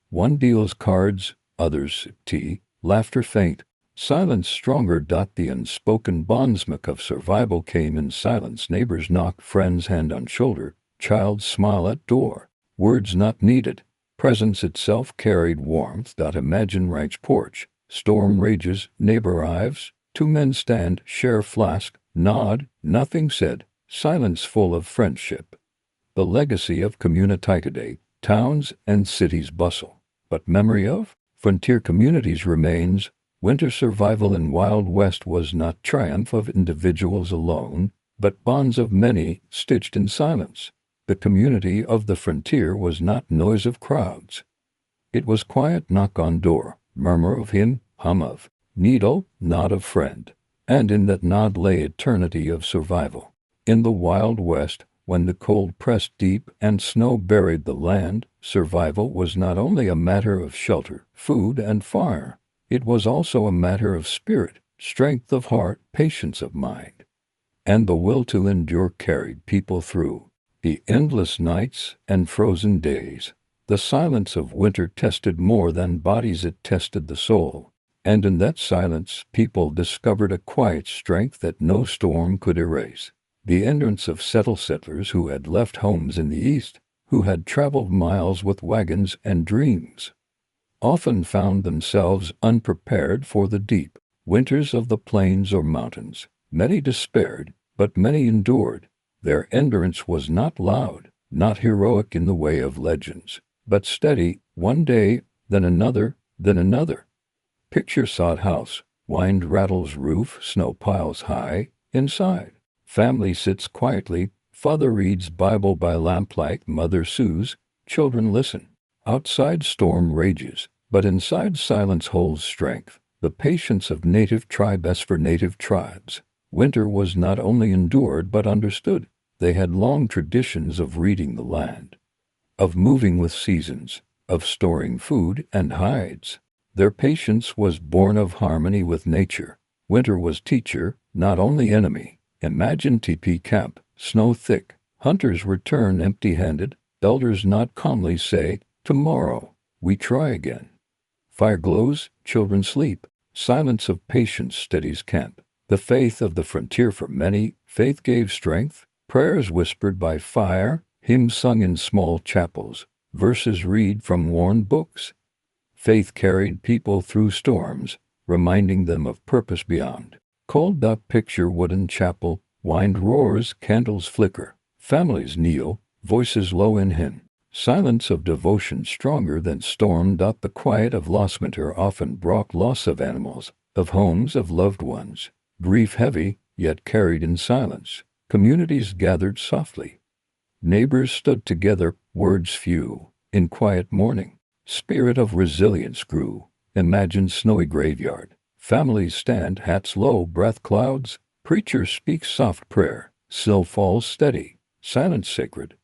S1: One deals cards, others sip tea, laughter faint. Silence stronger. The unspoken bondsmack of survival came in silence. Neighbors knock, friends hand on shoulder, child smile at door. Words not needed. Presence itself carried warmth. Imagine ranch porch. Storm rages, neighbor arrives. 2 men stand, share flask, nod, nothing said. Silence full of friendship. The legacy of community today. Towns and cities bustle, but memory of frontier communities remains. Winter survival in Wild West was not triumph of individuals alone, but bonds of many, stitched in silence. The community of the frontier was not noise of crowds. It was quiet knock on door, murmur of hymn, hum of needle, nod of friend. And in that nod lay eternity of survival. In the Wild West, when the cold pressed deep and snow buried the land, survival was not only a matter of shelter, food, and fire. It was also a matter of spirit, strength of heart, patience of mind, and the will to endure carried people through the endless nights and frozen days. The silence of winter tested more than bodies, it tested the soul. And in that silence, people discovered a quiet strength that no storm could erase. The entrance of settlers who had left homes in the east, who had traveled miles with wagons and dreams, often found themselves unprepared for the deep winters of the plains or mountains. Many despaired, but many endured. Their endurance was not loud, not heroic in the way of legends, but steady, one day, then another, then another. Picture sod house, wind rattles roof, snow piles high. Inside, family sits quietly, father reads Bible by lamplight, mother sews, children listen. Outside storm rages, but inside silence holds strength. The patience of native tribe. As for native tribes, winter was not only endured but understood. They had long traditions of reading the land, of moving with seasons, of storing food and hides. Their patience was born of harmony with nature. Winter was teacher, not only enemy. Imagine teepee camp, snow thick. Hunters return empty-handed. Elders nod calmly, say, "Tomorrow we try again." Fire glows, children sleep. Silence of patience steadies camp. The faith of the frontier for many, faith gave strength. Prayers whispered by fire, hymns sung in small chapels, verses read from worn books. Faith carried people through storms, reminding them of purpose beyond. Cold picture wooden chapel, wind roars, candles flicker. Families kneel, voices low in hymn. Silence of devotion stronger than storm. The quiet of lost winter often brought loss of animals, of homes, of loved ones. Grief heavy, yet carried in silence. Communities gathered softly. Neighbors stood together, words few. In quiet mourning, spirit of resilience grew. Imagine snowy graveyard. Families stand, hats low, breath clouds. Preacher speaks soft prayer. Sill falls steady. Silence sacred.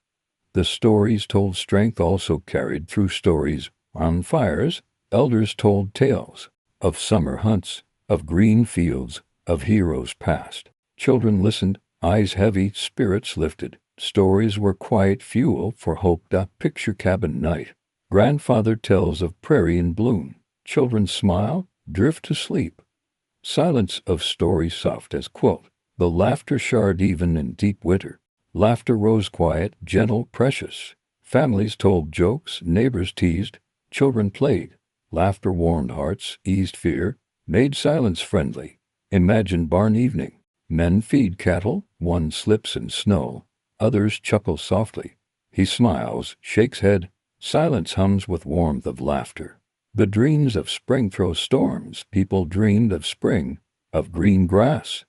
S1: The stories told strength also carried through stories. On fires, elders told tales of summer hunts, of green fields, of heroes past. Children listened, eyes heavy, spirits lifted. Stories were quiet fuel for hope. Picture cabin night. Grandfather tells of prairie in bloom. Children smile, drift to sleep. Silence of story soft as quilt. The laughter shard even in deep winter. Laughter rose quiet, gentle, precious. Families told jokes, neighbors teased, children played. Laughter warmed hearts, eased fear, made silence friendly. Imagine barn evening. Men feed cattle, one slips in snow, others chuckle softly. He smiles, shakes head. Silence hums with warmth of laughter. The dreams of spring throw storms. People dreamed of spring, of green grass,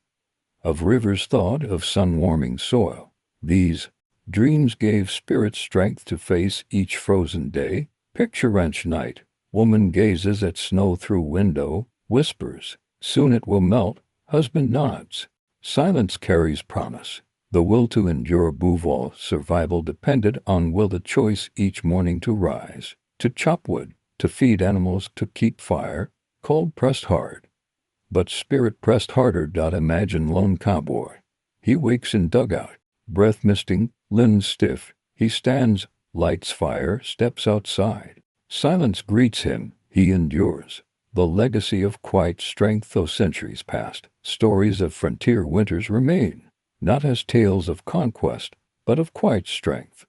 S1: of rivers thawed, of sun-warming soil. These dreams gave spirit strength to face each frozen day. Picture ranch night. Woman gazes at snow through window, whispers, "Soon it will melt." Husband nods. Silence carries promise. The will to endure. Above all, survival depended on will, the choice each morning to rise, to chop wood, to feed animals, to keep fire. Cold pressed hard, but spirit pressed harder. Imagine lone cowboy. He wakes in dugout, breath misting, limbs stiff. He stands, lights fire, steps outside. Silence greets him. He endures. The legacy of quiet strength, though centuries passed. Stories of frontier winters remain, not as tales of conquest, but of quiet strength.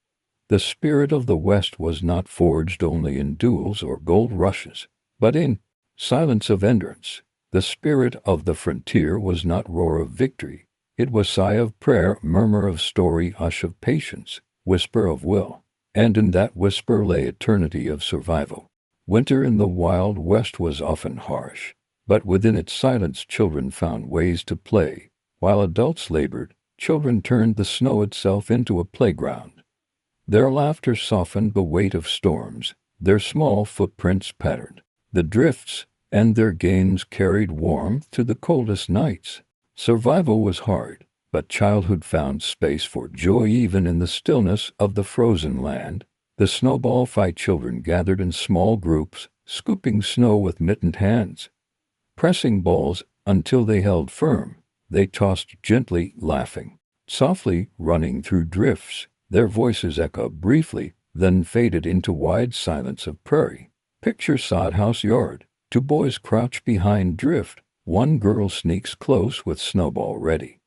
S1: The spirit of the West was not forged only in duels or gold rushes, but in silence of endurance. The spirit of the frontier was not roar of victory. It was sigh of prayer, murmur of story, hush of patience, whisper of will. And in that whisper lay eternity of survival. Winter in the Wild West was often harsh, but within its silence children found ways to play. While adults labored, children turned the snow itself into a playground. Their laughter softened the weight of storms, their small footprints patterned the drifts, and their games carried warmth to the coldest nights. Survival was hard, but childhood found space for joy even in the stillness of the frozen land. The snowball fight. Children gathered in small groups, scooping snow with mittened hands. pressing balls until they held firm. They tossed gently, laughing. Softly, running through drifts, their voices echoed briefly, then faded into wide silence of prairie. Picture sod house yard. Two boys crouch behind drift. One girl sneaks close with snowball ready.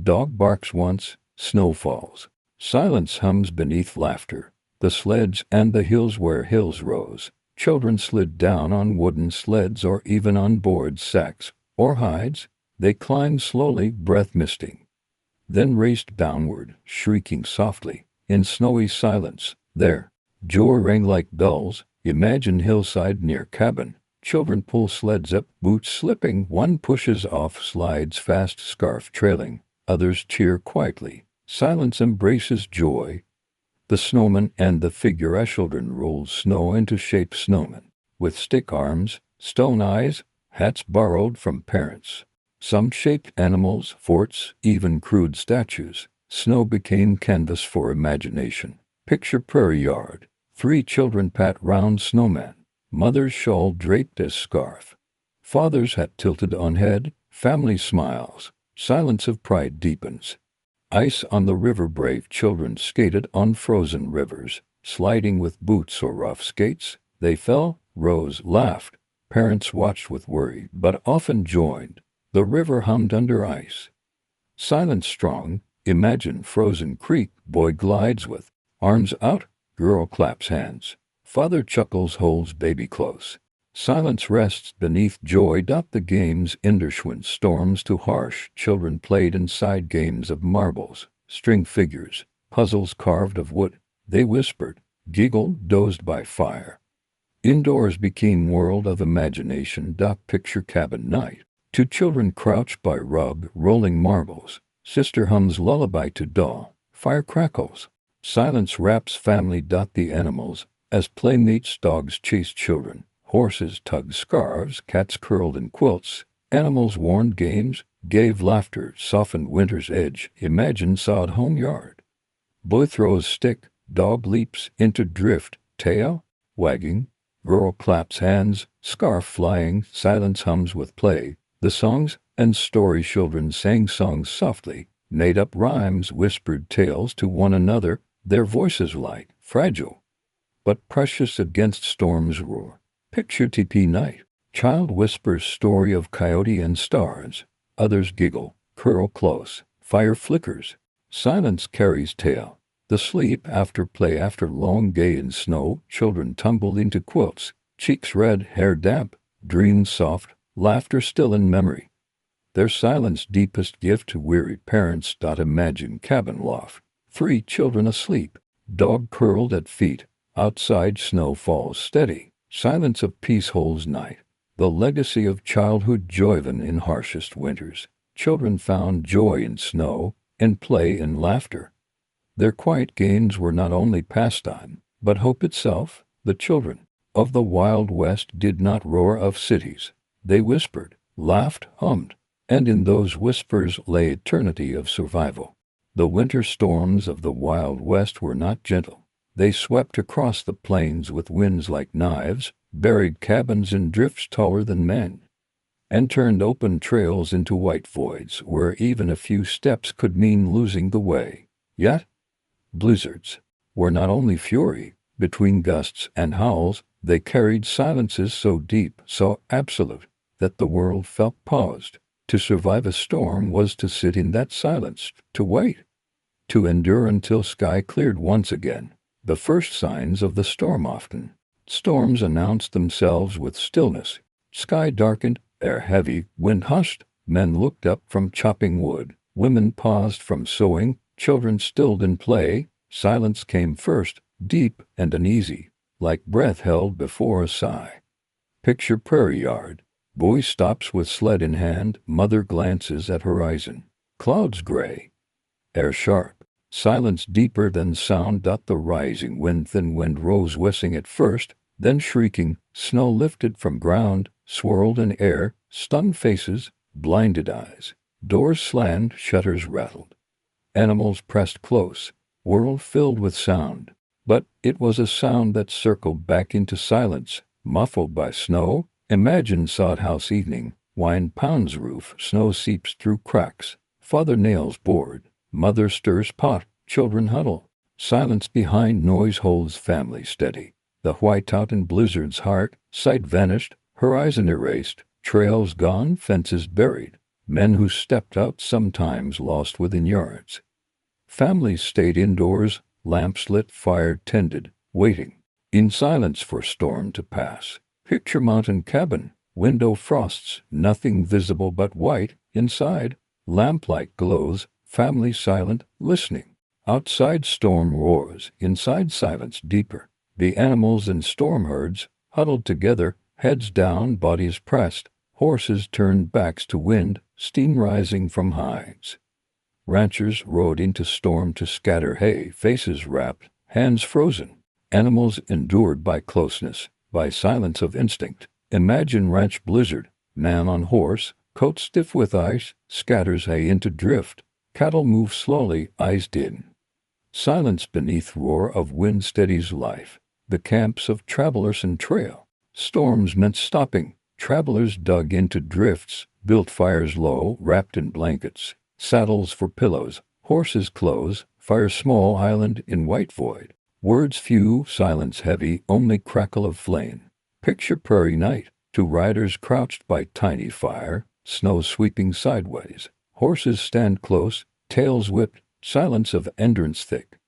S1: Dog barks once, snow falls. Silence hums beneath laughter. The sleds and the hills where hills rose. Children slid down on wooden sleds or even on board sacks or hides. They climbed slowly, breath misting. Then raced downward, shrieking softly. In snowy silence, there, joy rang like bells. Imagine hillside near cabin. Children pull sleds up, boots slipping. One pushes off, slides fast, scarf trailing. Others cheer quietly. Silence embraces joy. The snowman and the figure as children roll snow into shape snowmen. With stick arms, stone eyes, hats borrowed from parents. Some shaped animals, forts, even crude statues. Snow became canvas for imagination. Picture prairie yard. 3 children pat round snowman. Mother's shawl draped as scarf. Father's hat tilted on head. Family smiles. Silence of pride deepens. Ice on the river, brave children skated on frozen rivers. Sliding with boots or rough skates, they fell, rose, laughed. Parents watched with worry, but often joined. The river hummed under ice. Silence strong. Imagine frozen creek. Boy glides with arms out. Girl claps hands. Father chuckles, holds baby close. Silence rests beneath joy. The games Inderschwind storms too harsh. Children played inside games of marbles, string figures, puzzles carved of wood. They whispered, giggled, dozed by fire. Indoors became world of imagination. Picture cabin night. 2 children crouch by rug, rolling marbles. Sister hums lullaby to dawn. Fire crackles. Silence wraps family. The animals, as playmates, dogs chase children. Horses tugged scarves, cats curled in quilts. Animals warned games, gave laughter, softened winter's edge. Imagine sod home yard. Boy throws stick, dog leaps into drift, tail wagging. Girl claps hands, scarf flying. Silence hums with play. The songs and stories children sang songs softly, made up rhymes, whispered tales to one another. Their voices light, fragile, but precious against storm's roar. Picture TP night. Child whispers story of coyote and stars. Others giggle, curl close. Fire flickers. Silence carries tale. The sleep after play, after long day in snow. Children tumbled into quilts. Cheeks red, hair damp. Dreams soft, laughter still in memory. Their silence deepest gift to weary parents. Imagine cabin loft. 3 children asleep. Dog curled at feet. Outside snow falls steady. Silence of peace holds night. The legacy of childhood, joyven in harshest winters. Children found joy in snow, in play, in laughter. Their quiet games were not only pastime, but hope itself. The children of the Wild West did not roar of cities. They whispered, laughed, hummed, and in those whispers lay eternity of survival. The winter storms of the Wild West were not gentle. They swept across the plains with winds like knives, buried cabins in drifts taller than men, and turned open trails into white voids where even a few steps could mean losing the way. Yet, blizzards were not only fury. Between gusts and howls, they carried silences so deep, so absolute, that the world felt paused. To survive a storm was to sit in that silence, to wait, to endure until sky cleared once again. The first signs of the storm. Often storms announced themselves with stillness. Sky darkened, air heavy, wind hushed. Men looked up from chopping wood. Women paused from sewing. Children stilled in play. Silence came first, deep and uneasy, like breath held before a sigh. Picture prairie yard. Boy stops with sled in hand. Mother glances at horizon. Clouds gray. Air sharp. Silence deeper than sound. The rising wind, thin wind, rose whistling at first, then shrieking. Snow lifted from ground, swirled in air. Stunned faces, blinded eyes. Doors slammed, shutters rattled. Animals pressed close. World filled with sound. But it was a sound that circled back into silence, muffled by snow. Imagine sod house evening. Wine pounds roof, snow seeps through cracks. Father nails board, mother stirs pot, children huddle. Silence behind noise holds family steady. The whiteout in blizzard's heart, sight vanished, horizon erased, trails gone, fences buried. Men who stepped out sometimes lost within yards. Families stayed indoors, lamps lit, fire tended, waiting in silence for storm to pass. Picture mountain cabin, window frosts, nothing visible but white. Inside, lamplight glows, family silent, listening. Outside storm roars, inside silence deeper. The animals in storm herds, huddled together, heads down, bodies pressed, horses turned backs to wind, steam rising from hides. Ranchers rode into storm to scatter hay, faces wrapped, hands frozen. Animals endured by closeness, by silence of instinct. Imagine ranch blizzard, man on horse, coat stiff with ice, scatters hay into drift. Cattle move slowly, eyes dim. Silence beneath roar of wind steadies life. The camps of travelers and trail. Storms meant stopping. Travelers dug into drifts, built fires low, wrapped in blankets. Saddles for pillows, horses' clothes, fire small island in white void. Words few, silence heavy, only crackle of flame. Picture prairie night, two riders crouched by tiny fire, snow sweeping sideways. Horses stand close, tails whipped, silence of endurance thick.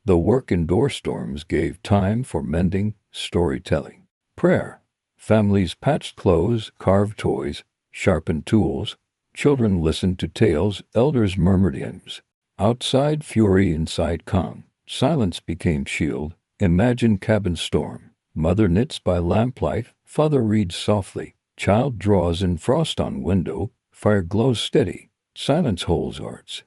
S1: The work indoor storms gave time for mending, storytelling. Prayer. Families patched clothes, carved toys, sharpened tools. Children listened to tales, elders murmured hymns. Outside fury, inside calm. Silence became shield. Imagine cabin storm. Mother knits by lamplight, father reads softly. Child draws in frost on window, fire glows steady. Silence holds hearts.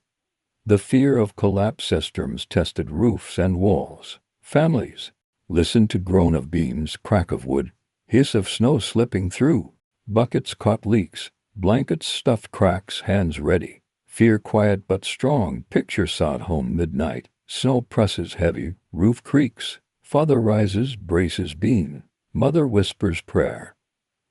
S1: The fear of collapse storms tested roofs and walls. Families listened to groan of beams, crack of wood, hiss of snow slipping through. Buckets caught leaks, blankets stuffed cracks, hands ready. Fear quiet but strong, picture sod home midnight. Snow presses heavy, roof creaks. Father rises, braces beam. Mother whispers prayer.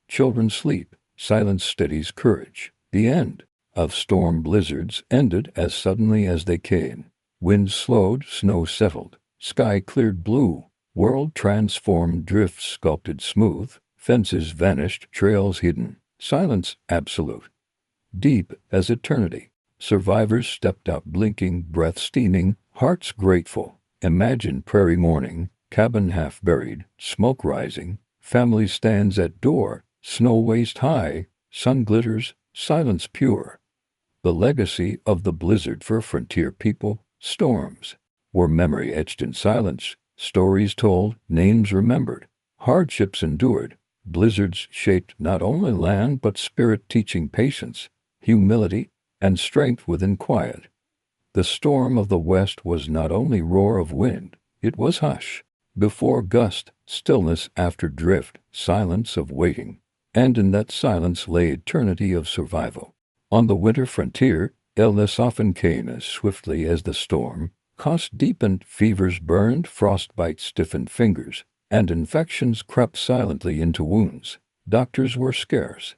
S1: Children sleep, silence steadies courage. The end of storm blizzards ended as suddenly as they came. Wind slowed, snow settled, sky cleared blue. World transformed, drifts sculpted smooth. Fences vanished, trails hidden. Silence absolute. Deep as eternity. Survivors stepped out blinking, breath steaming, hearts grateful. Imagine prairie morning, cabin half buried, smoke rising. Family stands at door, snow waist high, sun glitters, silence pure. The legacy of the blizzard for frontier people, storms, were memory etched in silence, stories told, names remembered, hardships endured. Blizzards shaped not only land but spirit, teaching patience, humility, and strength within quiet. The storm of the west was not only roar of wind, it was hush before gust, stillness after drift, silence of waiting, and in that silence lay eternity of survival. On the winter frontier, illness often came as swiftly as the storm. Cost deepened, fevers burned, frostbite stiffened fingers, and infections crept silently into wounds. Doctors were scarce,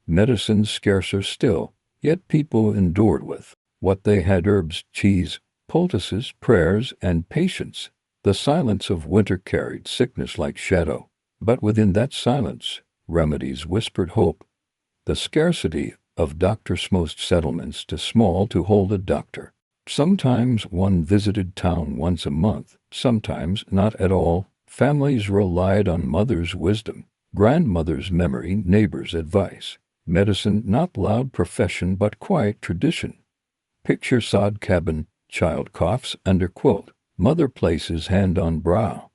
S1: medicines scarcer still, yet people endured with what they had: herbs, cheese, poultices, prayers, and patience. The silence of winter carried sickness like shadow, but within that silence, remedies whispered hope. The scarcity of doctors, most settlements too small to hold a doctor. Sometimes one visited town once a month, sometimes not at all. Families relied on mother's wisdom, grandmother's memory, neighbor's advice. Medicine not loud profession but quiet tradition. Picture sod cabin, child coughs under quilt, mother places hand on brow.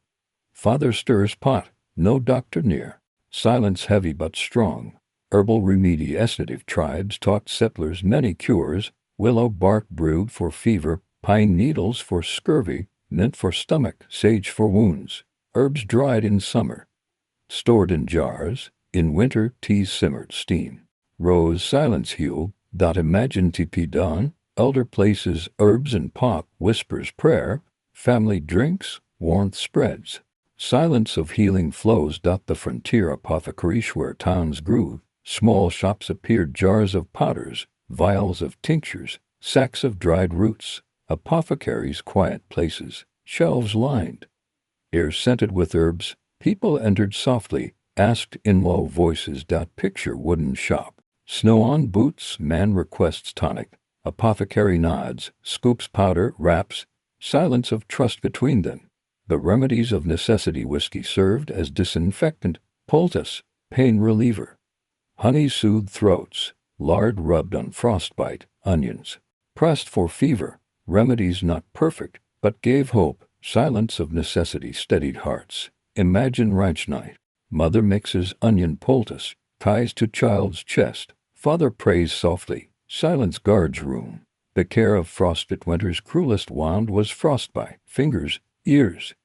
S1: Father stirs pot, no doctor near. Silence heavy but strong. Herbal remedy, native tribes taught settlers many cures. Willow bark brewed for fever, pine needles for scurvy, mint for stomach, sage for wounds. Herbs dried in summer, stored in jars. In winter, teas simmered steam. Rose silence healed. Imagine teepee dawn. Elder places herbs and pop, whispers prayer. Family drinks, warmth spreads. Silence of healing flows. The frontier apothecary where towns grew. Small shops appeared, jars of powders, vials of tinctures, sacks of dried roots, apothecaries' quiet places, shelves lined, air scented with herbs. People entered softly, asked in low voices. Picture wooden shop. Snow on boots, man requests tonic. Apothecary nods, scoops powder, wraps, silence of trust between them. The remedies of necessity: whiskey served as disinfectant, poultice, pain reliever. Honey soothed throats, lard rubbed on frostbite, onions pressed for fever. Remedies not perfect, but gave hope. Silence of necessity steadied hearts. Imagine ranch night. Mother mixes onion poultice, ties to child's chest. Father prays softly. Silence guards room. The care of frostbit. Winter's cruelest wound was frostbite. Fingers, ears,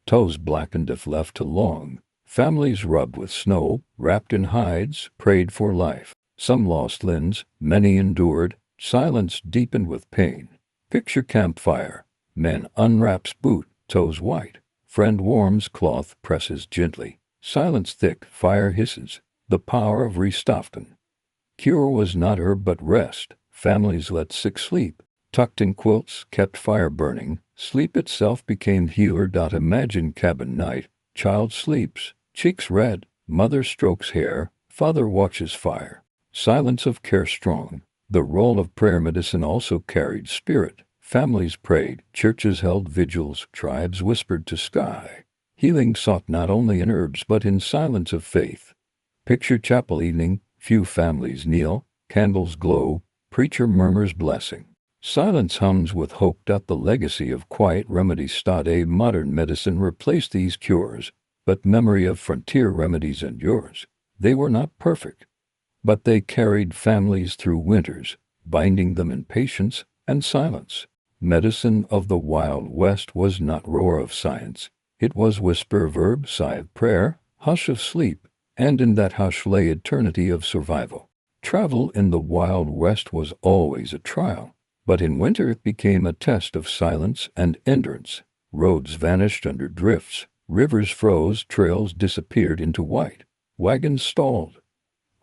S1: toes blackened if left too long. Families rubbed with snow, wrapped in hides, prayed for life. Some lost limbs, many endured. Silence deepened with pain. Picture campfire. Man unwraps boot, toes white. Friend warms cloth, presses gently. Silence thick, fire hisses. The power of restoften. Cure was not herb but rest. Families let sick sleep. Tucked in quilts, kept fire burning. Sleep itself became healer. Imagine cabin night. Child sleeps, cheeks red. Mother strokes hair. Father watches fire. Silence of care strong. The role of prayer medicine also carried spirit. Families prayed, churches held vigils, tribes whispered to sky. Healing sought not only in herbs but in silence of faith. Picture chapel evening, few families kneel, candles glow, preacher murmurs blessing. Silence hums with hope. The legacy of quiet remedies. A modern medicine replaced these cures, but memory of frontier remedies endures. They were not perfect, but they carried families through winters, binding them in patience and silence. Medicine of the Wild West was not roar of science. It was whisper of herb, sigh of prayer, hush of sleep, and in that hush lay eternity of survival. Travel in the Wild West was always a trial, but in winter it became a test of silence and endurance. Roads vanished under drifts, rivers froze, trails disappeared into white. Wagons stalled.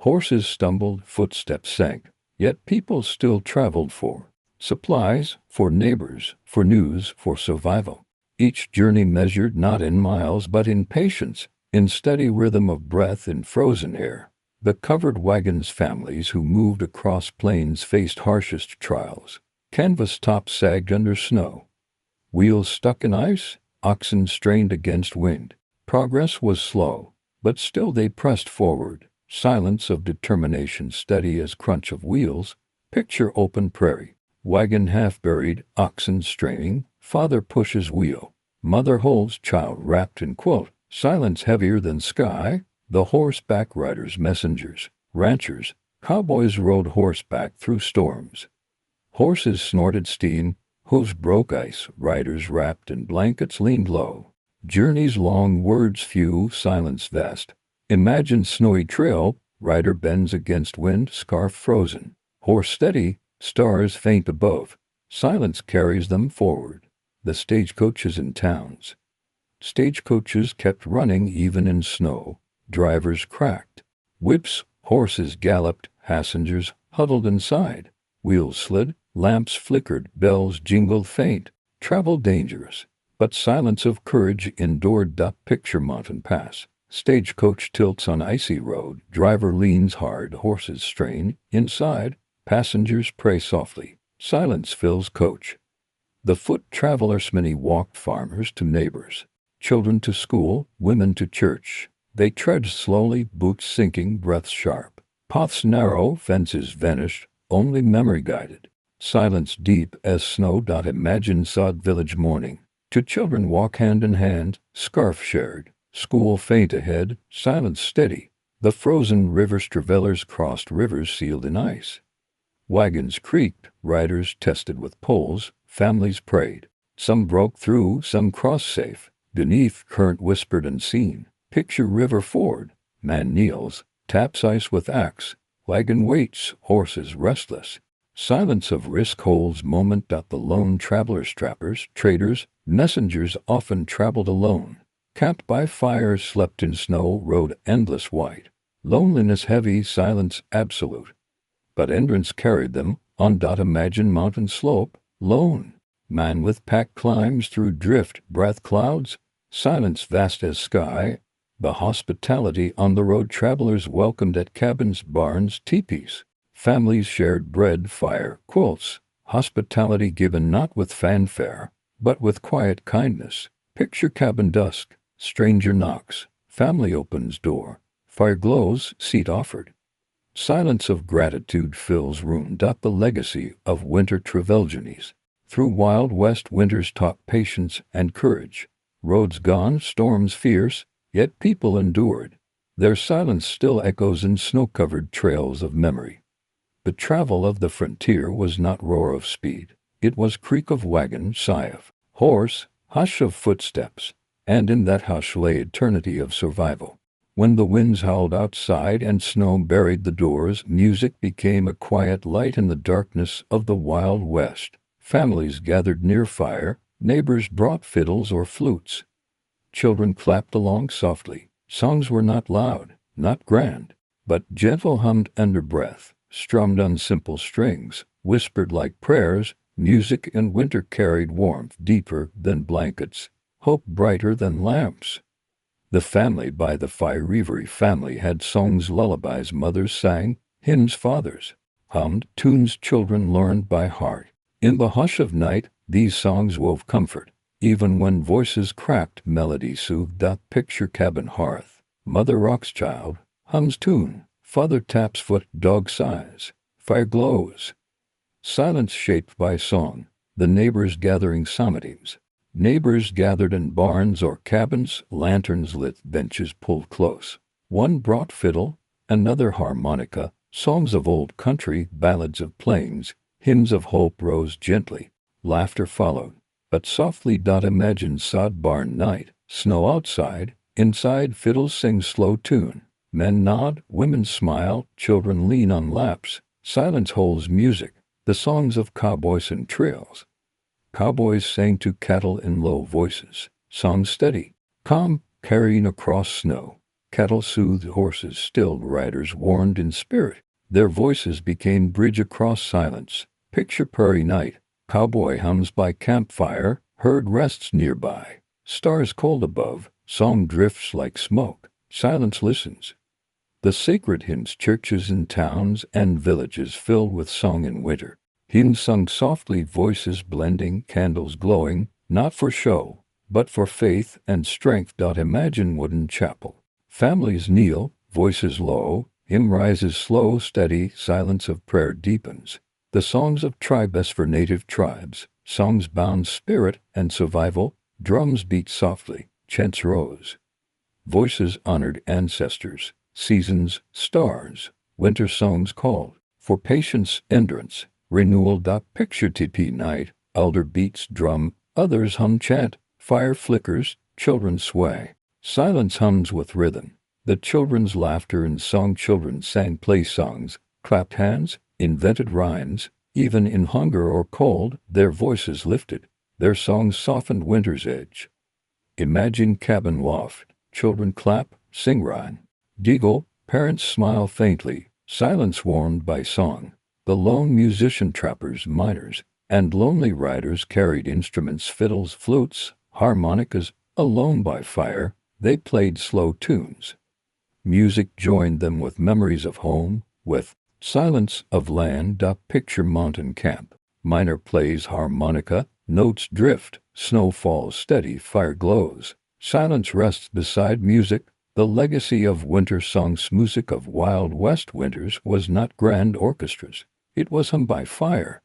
S1: Horses stumbled, footsteps sank, yet people still traveled for supplies, for neighbors, for news, for survival. Each journey measured not in miles but in patience, in steady rhythm of breath in frozen air. The covered wagons, families who moved across plains faced harshest trials. Canvas tops sagged under snow. Wheels stuck in ice, oxen strained against wind. Progress was slow, but still they pressed forward. Silence of determination, steady as crunch of wheels. Picture open prairie. Wagon half buried, oxen straining. Father pushes wheel. Mother holds child wrapped in quilt. Silence heavier than sky. The horseback riders, messengers, ranchers, cowboys rode horseback through storms. Horses snorted steam, hooves broke ice, riders wrapped in blankets leaned low. Journeys long, words few, silence vast. Imagine snowy trail, rider bends against wind, scarf frozen. Horse steady, stars faint above. Silence carries them forward. The stagecoaches in towns. Stagecoaches kept running even in snow. Drivers cracked whips, horses galloped, passengers huddled inside. Wheels slid, lamps flickered, bells jingled faint. Travel dangerous, but silence of courage endured. Picture mountain pass. Stagecoach tilts on icy road. Driver leans hard, horses strain. Inside, passengers pray softly. Silence fills coach. The foot travelers, many walked, farmers to neighbors, children to school, women to church. They trudged slowly, boots sinking, breaths sharp. Paths narrow, fences vanished, only memory guided. Silence deep as snow. Imagine sod village morning. Two children walk hand in hand, scarf shared. School faint ahead, silence steady. The frozen rivers, travelers crossed rivers sealed in ice. Wagons creaked, riders tested with poles, families prayed. Some broke through, some crossed safe. Beneath, current whispered unseen. Picture river ford. Man kneels, taps ice with axe. Wagon waits, horses restless. Silence of risk holds moment. The lone travelers, trappers, traders, messengers often traveled alone. Camped by fires, slept in snow, rode endless white. Loneliness heavy, silence absolute. But entrance carried them on. Imagine mountain slope, lone. Man with pack climbs through drift, breath clouds, silence vast as sky. The hospitality on the road, travelers welcomed at cabins, barns, teepees. Families shared bread, fire, quilts. Hospitality given not with fanfare, but with quiet kindness. Picture cabin dusk, stranger knocks, family opens door, fire glows, seat offered. Silence of gratitude fills room. The legacy of winter Trevelyanis. Through wild west winters taught patience and courage. Roads gone, storms fierce, yet people endured. Their silence still echoes in snow-covered trails of memory. The travel of the frontier was not roar of speed. It was creak of wagon, sigh of horse, hush of footsteps, and in that hush lay eternity of survival. When the winds howled outside and snow buried the doors, music became a quiet light in the darkness of the Wild West. Families gathered near fire, neighbors brought fiddles or flutes. Children clapped along softly. Songs were not loud, not grand, but gentle, hummed under breath, strummed on simple strings, whispered like prayers. Music in winter carried warmth deeper than blankets, hope brighter than lamps. The family by the fire, every family had songs, lullabies mothers sang, hymns fathers hummed, tunes children learned by heart. In the hush of night, these songs wove comfort. Even when voices cracked, melody soothed. Picture cabin hearth. Mother rocks child, hums tune. Father taps foot, dog sighs. Fire glows. Silence shaped by song. The neighbors gathering psalmodies. Neighbors gathered in barns or cabins, lanterns lit, benches pulled close. One brought fiddle, another harmonica, songs of old country, ballads of plains, hymns of hope rose gently. Laughter followed, but softly. Imagine sod barn night, snow outside, inside fiddles sing slow tune. Men nod, women smile, children lean on laps. Silence holds music, the songs of cowboys and trails. Cowboys sang to cattle in low voices, songs steady, calm, carrying across snow. Cattle soothed horses, stilled riders warned in spirit. Their voices became bridge across silence. Picture prairie night, cowboy hums by campfire, herd rests nearby. Stars cold above, song drifts like smoke, silence listens. The sacred hymns, churches in towns and villages filled with song in winter. Hymns sung softly, voices blending, candles glowing, not for show, but for faith and strength. Imagine wooden chapel. Families kneel, voices low, hymn rises slow, steady, silence of prayer deepens. The songs of tribes for native tribes, songs bound spirit and survival. Drums beat softly, chants rose. Voices honored ancestors, seasons, stars. Winter songs called for patience, endurance, renewal. Picture teepee night, elder beats drum, others hum chant, fire flickers, children sway. Silence hums with rhythm. The children's laughter and song, children sang play songs, clapped hands, invented rhymes. Even in hunger or cold, their voices lifted. Their songs softened winter's edge. Imagine cabin loft. Children clap, sing rhyme. Giggle, parents smile faintly. Silence warmed by song. The lone musician, trappers, miners, and lonely riders carried instruments, fiddles, flutes, harmonicas. Alone by fire, they played slow tunes. Music joined them with memories of home, with silence of land. Picture mountain camp. Miner plays harmonica, notes drift, snow falls steady, fire glows. Silence rests beside music. The legacy of winter songs, music of Wild West winters, was not grand orchestras. It was hummed by fire.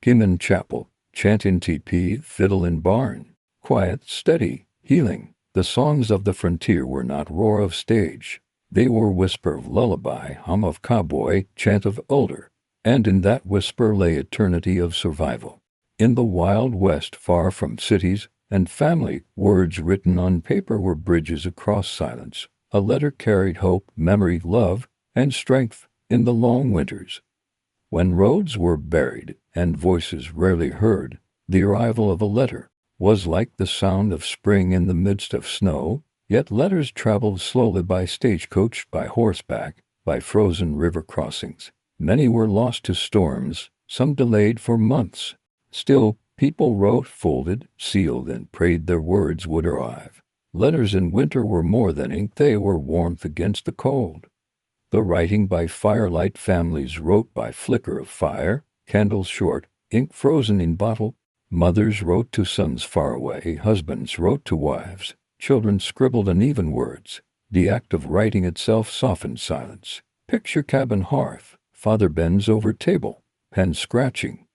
S1: Hymn in chapel, chant in teepee, fiddle in barn. Quiet, steady, healing. The songs of the frontier were not roar of stage. They were whisper of lullaby, hum of cowboy, chant of elder. And in that whisper lay eternity of survival. In the Wild West, far from cities and family, words written on paper were bridges across silence. A letter carried hope, memory, love, and strength in the long winters. When roads were buried and voices rarely heard, the arrival of a letter was like the sound of spring in the midst of snow. Yet letters traveled slowly by stagecoach, by horseback, by frozen river crossings. Many were lost to storms, some delayed for months. Still, people wrote, folded, sealed, and prayed their words would arrive. Letters in winter were more than ink, they were warmth against the cold. The writing by firelight, families wrote by flicker of fire, candles short, ink frozen in bottle. Mothers wrote to sons far away, husbands wrote to wives, children scribbled uneven words. The act of writing itself softened silence. Picture cabin hearth, father bends over table, pen scratching.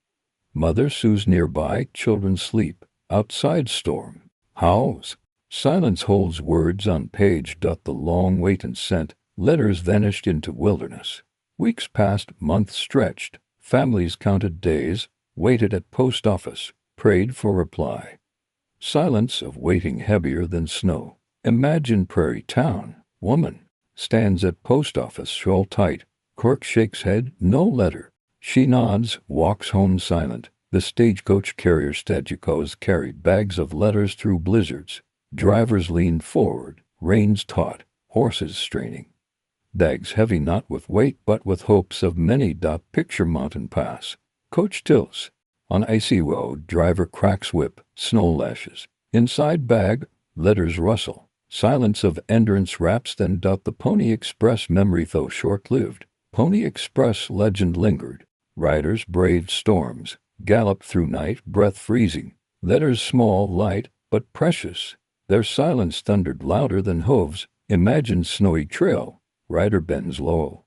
S1: Mother Sue's nearby, children sleep. Outside storm howls. Silence holds words on page. The long wait and scent. Letters vanished into wilderness. Weeks passed, months stretched. Families counted days, waited at post office, prayed for reply. Silence of waiting heavier than snow. Imagine prairie town. Woman stands at post office, shawl tight. Clerk shakes head, no letter. She nods, walks home silent. The stagecoach carrier stagecoach carried bags of letters through blizzards. Drivers leaned forward, reins taut, horses straining. Bags heavy not with weight but with hopes of many. Picture mountain pass. Coach tilts. On icy road, driver cracks whip, snow lashes. Inside bag, letters rustle. Silence of endurance wraps then. The Pony Express memory, though short-lived. Pony Express legend lingered. Riders braved storms, galloped through night, breath freezing. Letters small, light, but precious. Their silence thundered louder than hooves. Imagine snowy trail. Rider bends low.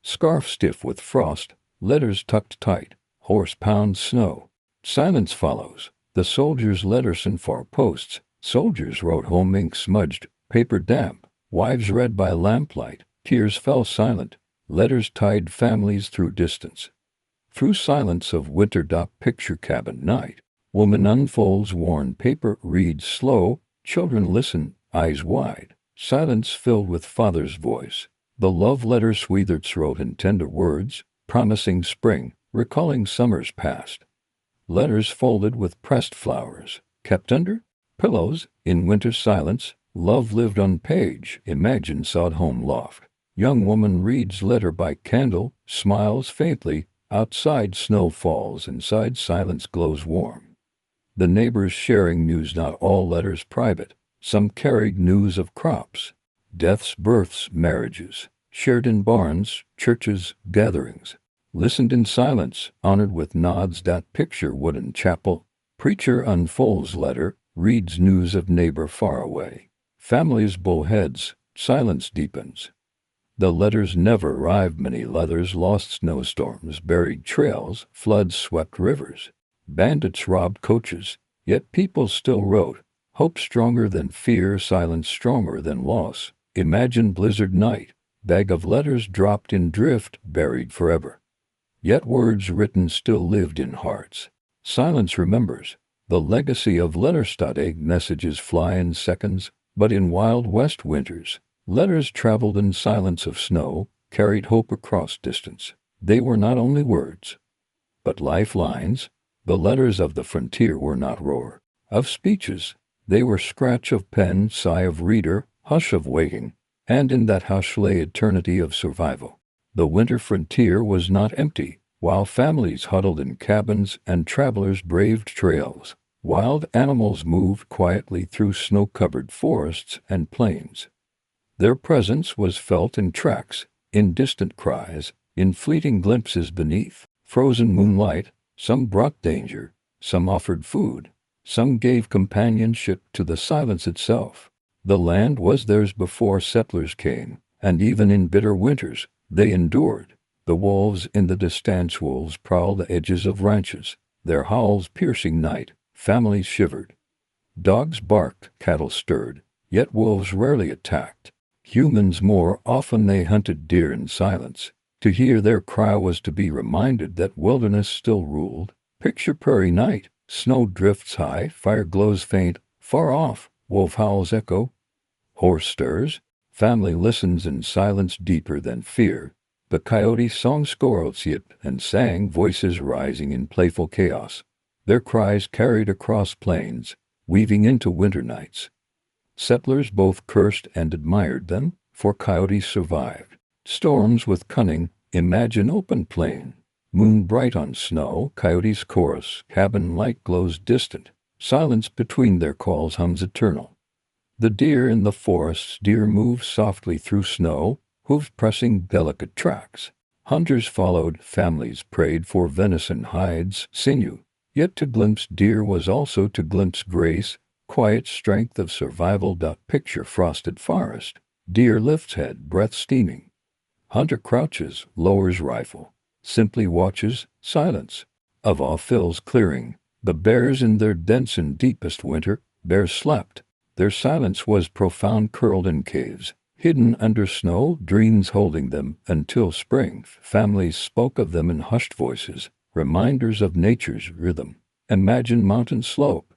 S1: Scarf stiff with frost, letters tucked tight. Horse pounds snow. Silence follows. The soldiers' letters and far posts. Soldiers wrote home, ink smudged, paper damp. Wives read by lamplight. Tears fell silent. Letters tied families through distance. Through silence of winter. Picture cabin night. Woman unfolds worn paper, reads slow. Children listen, eyes wide. Silence filled with father's voice. The love letter sweethearts wrote in tender words, promising spring, recalling summers past. Letters folded with pressed flowers, kept under pillows. In winter silence, love lived on page. Imagine sod home loft. Young woman reads letter by candle, smiles faintly. Outside snow falls, inside silence glows warm. The neighbors sharing news, not all letters private. Some carried news of crops, deaths, births, marriages, shared in barns, churches, gatherings. Listened in silence, honored with nods. Picture wooden chapel. Preacher unfolds letter, reads news of neighbor far away. Families bow heads, silence deepens. The letters never arrived. Many letters lost. Snowstorms buried trails, floods swept rivers. Bandits robbed coaches, yet people still wrote. Hope stronger than fear, silence stronger than loss. Imagine blizzard night. Bag of letters dropped in drift, buried forever. Yet words written still lived in hearts. Silence remembers. The legacy of letters. Messages fly in seconds, but in Wild West winters, letters traveled in silence of snow, carried hope across distance. They were not only words, but lifelines. The letters of the frontier were not roar of speeches. They were scratch of pen, sigh of reader, hush of waiting, and in that hush lay eternity of survival. The winter frontier was not empty. While families huddled in cabins and travelers braved trails, wild animals moved quietly through snow-covered forests and plains. Their presence was felt in tracks, in distant cries, in fleeting glimpses beneath frozen moonlight. Some brought danger, some offered food. Some gave companionship to the silence itself. The land was theirs before settlers came, and even in bitter winters, they endured. The wolves in the distance, wolves prowled the edges of ranches, their howls piercing night. Families shivered. Dogs barked, cattle stirred, yet wolves rarely attacked. Humans more often. They hunted deer in silence. To hear their cry was to be reminded that wilderness still ruled. Picture prairie night. Snow drifts high, fire glows faint. Far off, wolf howls echo. Horse stirs. Family listens in silence deeper than fear. The coyote song squirrels yip and sang, voices rising in playful chaos. Their cries carried across plains, weaving into winter nights. Settlers both cursed and admired them, for coyotes survived storms with cunning. Imagine open plain, moon bright on snow, coyotes chorus, cabin light glows distant, silence between their calls hums eternal. The deer in the forests, deer move softly through snow, hooves pressing delicate tracks. Hunters followed, families prayed for venison hides, sinew. Yet to glimpse deer was also to glimpse grace, quiet strength of survival. Picture frosted forest. Deer lifts head, breath steaming. Hunter crouches, lowers rifle, simply watches, silence. Of awe fills clearing. The bears in their dense and deepest winter, bears slept. Their silence was profound, curled in caves, hidden under snow, dreams holding them until spring. Families spoke of them in hushed voices, reminders of nature's rhythm. Imagine mountain slope,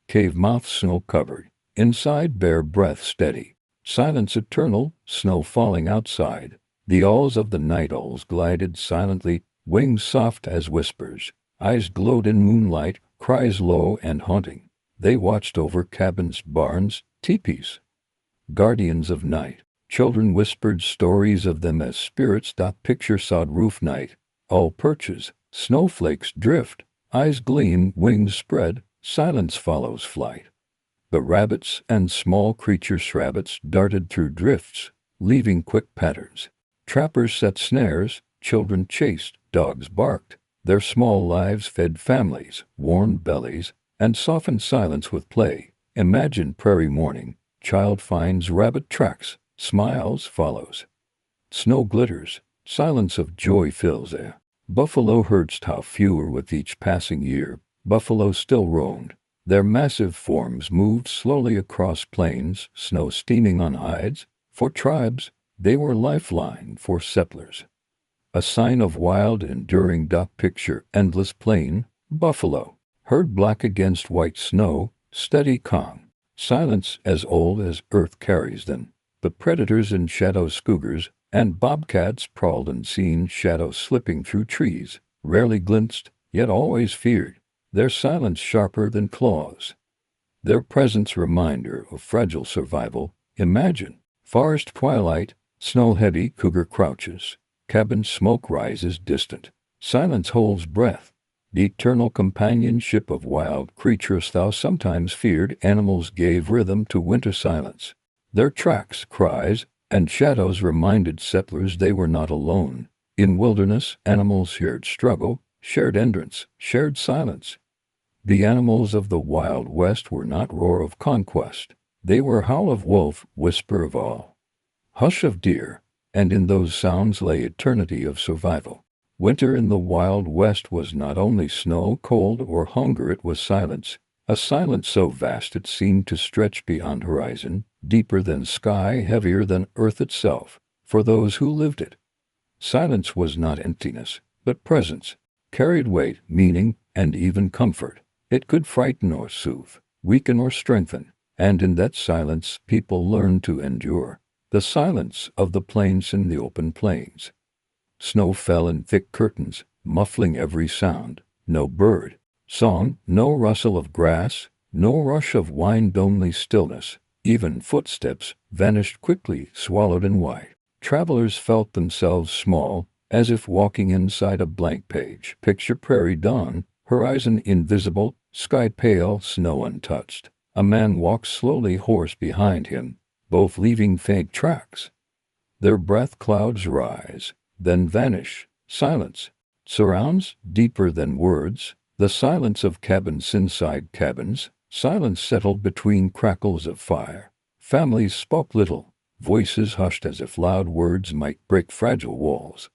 S1: cave mouth snow-covered, inside bear breath steady, silence eternal, snow falling outside. The owls of the night owls glided silently, wings soft as whispers, eyes glowed in moonlight, cries low and haunting. They watched over cabins, barns, teepees. Guardians of night, children whispered stories of them as spirits. Picture sod roof night, all perches, snowflakes drift, eyes gleam, wings spread, silence follows flight. The rabbits and small creatures, rabbits darted through drifts, leaving quick patterns. Trappers set snares, children chased, dogs barked. Their small lives fed families, warmed bellies, and softened silence with play. Imagine prairie morning, child finds rabbit tracks, smiles, follows. Snow glitters, silence of joy fills air. Buffalo herds, how fewer with each passing year. Buffalo still roamed. Their massive forms moved slowly across plains, snow steaming on hides. For tribes, they were lifeline. For settlers, a sign of wild enduring. Picture endless plain, buffalo, herd black against white snow, steady calm, silence as old as earth carries them. The predators in shadows, cougars and bobcats prowled unseen, shadows slipping through trees, rarely glimpsed, yet always feared, their silence sharper than claws. Their presence reminder of fragile survival. Imagine forest twilight, snow-heavy, cougar crouches, cabin smoke rises distant, silence holds breath. The eternal companionship of wild creatures thou sometimes feared. Animals gave rhythm to winter silence. Their tracks, cries, and shadows reminded settlers they were not alone. In wilderness, animals shared struggle, shared endurance, shared silence. The animals of the Wild West were not roar of conquest. They were howl of wolf, whisper of awe, hush of deer, and in those sounds lay eternity of survival. Winter in the Wild West was not only snow, cold, or hunger, it was silence, a silence so vast it seemed to stretch beyond horizon, deeper than sky, heavier than earth itself, for those who lived it. Silence was not emptiness, but presence, carried weight, meaning, and even comfort. It could frighten or soothe, weaken or strengthen, and in that silence people learned to endure. The silence of the plains in the open plains. Snow fell in thick curtains, muffling every sound. No bird song, no rustle of grass, no rush of wind, only stillness. Even footsteps vanished quickly, swallowed in white. Travelers felt themselves small, as if walking inside a blank page. Picture prairie dawn, horizon invisible, sky pale, snow untouched. A man walks slowly, horse behind him, both leaving faint tracks. Their breath clouds rise, then vanish. Silence surrounds, deeper than words, the silence of cabins inside cabins. Silence settled between crackles of fire. Families spoke little, voices hushed as if loud words might break fragile walls.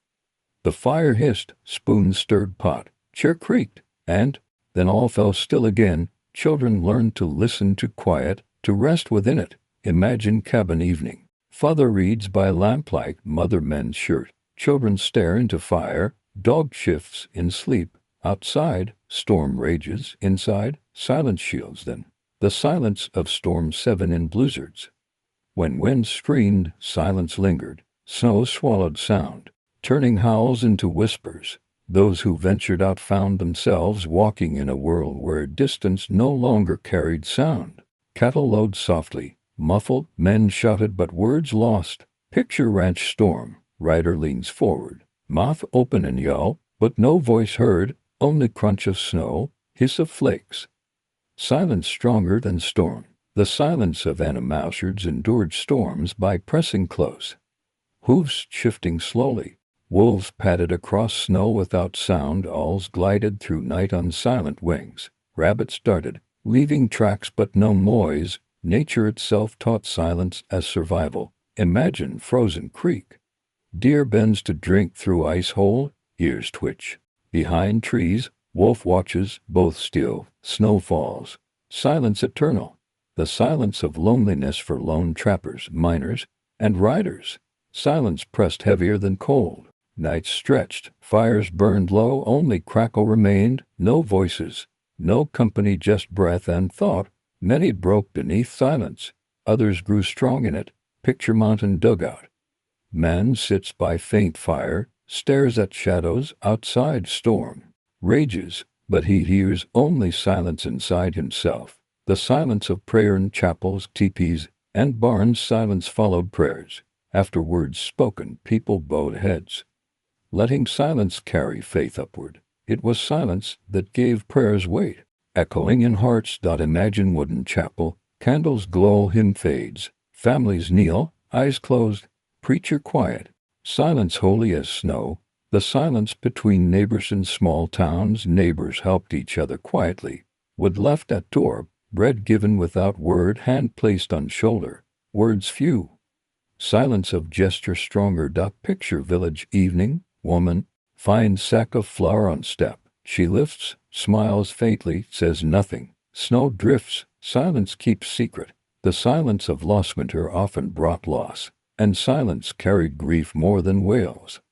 S1: The fire hissed, spoons stirred pot, chair creaked, and then all fell still again. Children learned to listen to quiet, to rest within it. Imagine cabin evening. Father reads by lamplight, mother mends shirt. Children stare into fire, dog shifts in sleep. Outside, storm rages. Inside, silence shields them. The silence of storm 7 in blizzards. When wind screamed, silence lingered. Snow swallowed sound, turning howls into whispers. Those who ventured out found themselves walking in a world where distance no longer carried sound. Cattle lowed softly, Muffled, men shouted but words lost. Picture ranch storm. Rider leans forward. Mouth open and yell, but no voice heard, only crunch of snow, hiss of flakes. Silence stronger than storm. The silence of animalshards endured storms by pressing close. Hooves shifting slowly. Wolves padded across snow without sound. Owls glided through night on silent wings. Rabbits darted, leaving tracks but no noise. Nature itself taught silence as survival. Imagine frozen creek. Deer bends to drink through ice hole, ears twitch. Behind trees, wolf watches, both still. Snow falls. Silence eternal. The silence of loneliness for lone trappers, miners, and riders. Silence pressed heavier than cold. Nights stretched, fires burned low, only crackle remained, no voices, no company, just breath and thought. Many broke beneath silence, others grew strong in it. Picture mountain dugout. Man sits by faint fire, stares at shadows outside. Storm rages, but he hears only silence inside himself. The silence of prayer in chapels, teepees, and barns. Silence followed prayers. After words spoken, people bowed heads, letting silence carry faith upward. It was silence that gave prayers weight. Echoing in hearts. Imagine wooden chapel, candles glow, hymn fades, families kneel, eyes closed, preacher quiet. Silence holy as snow. The silence between neighbors in small towns. Neighbors helped each other quietly. Wood left at door, bread given without word, hand placed on shoulder, words few. Silence of gesture stronger. Picture village evening, woman, finds sack of flour on step. She lifts, smiles faintly, says nothing. Snow drifts, silence keeps secret. The silence of lost winter often brought loss, and silence carried grief more than wails.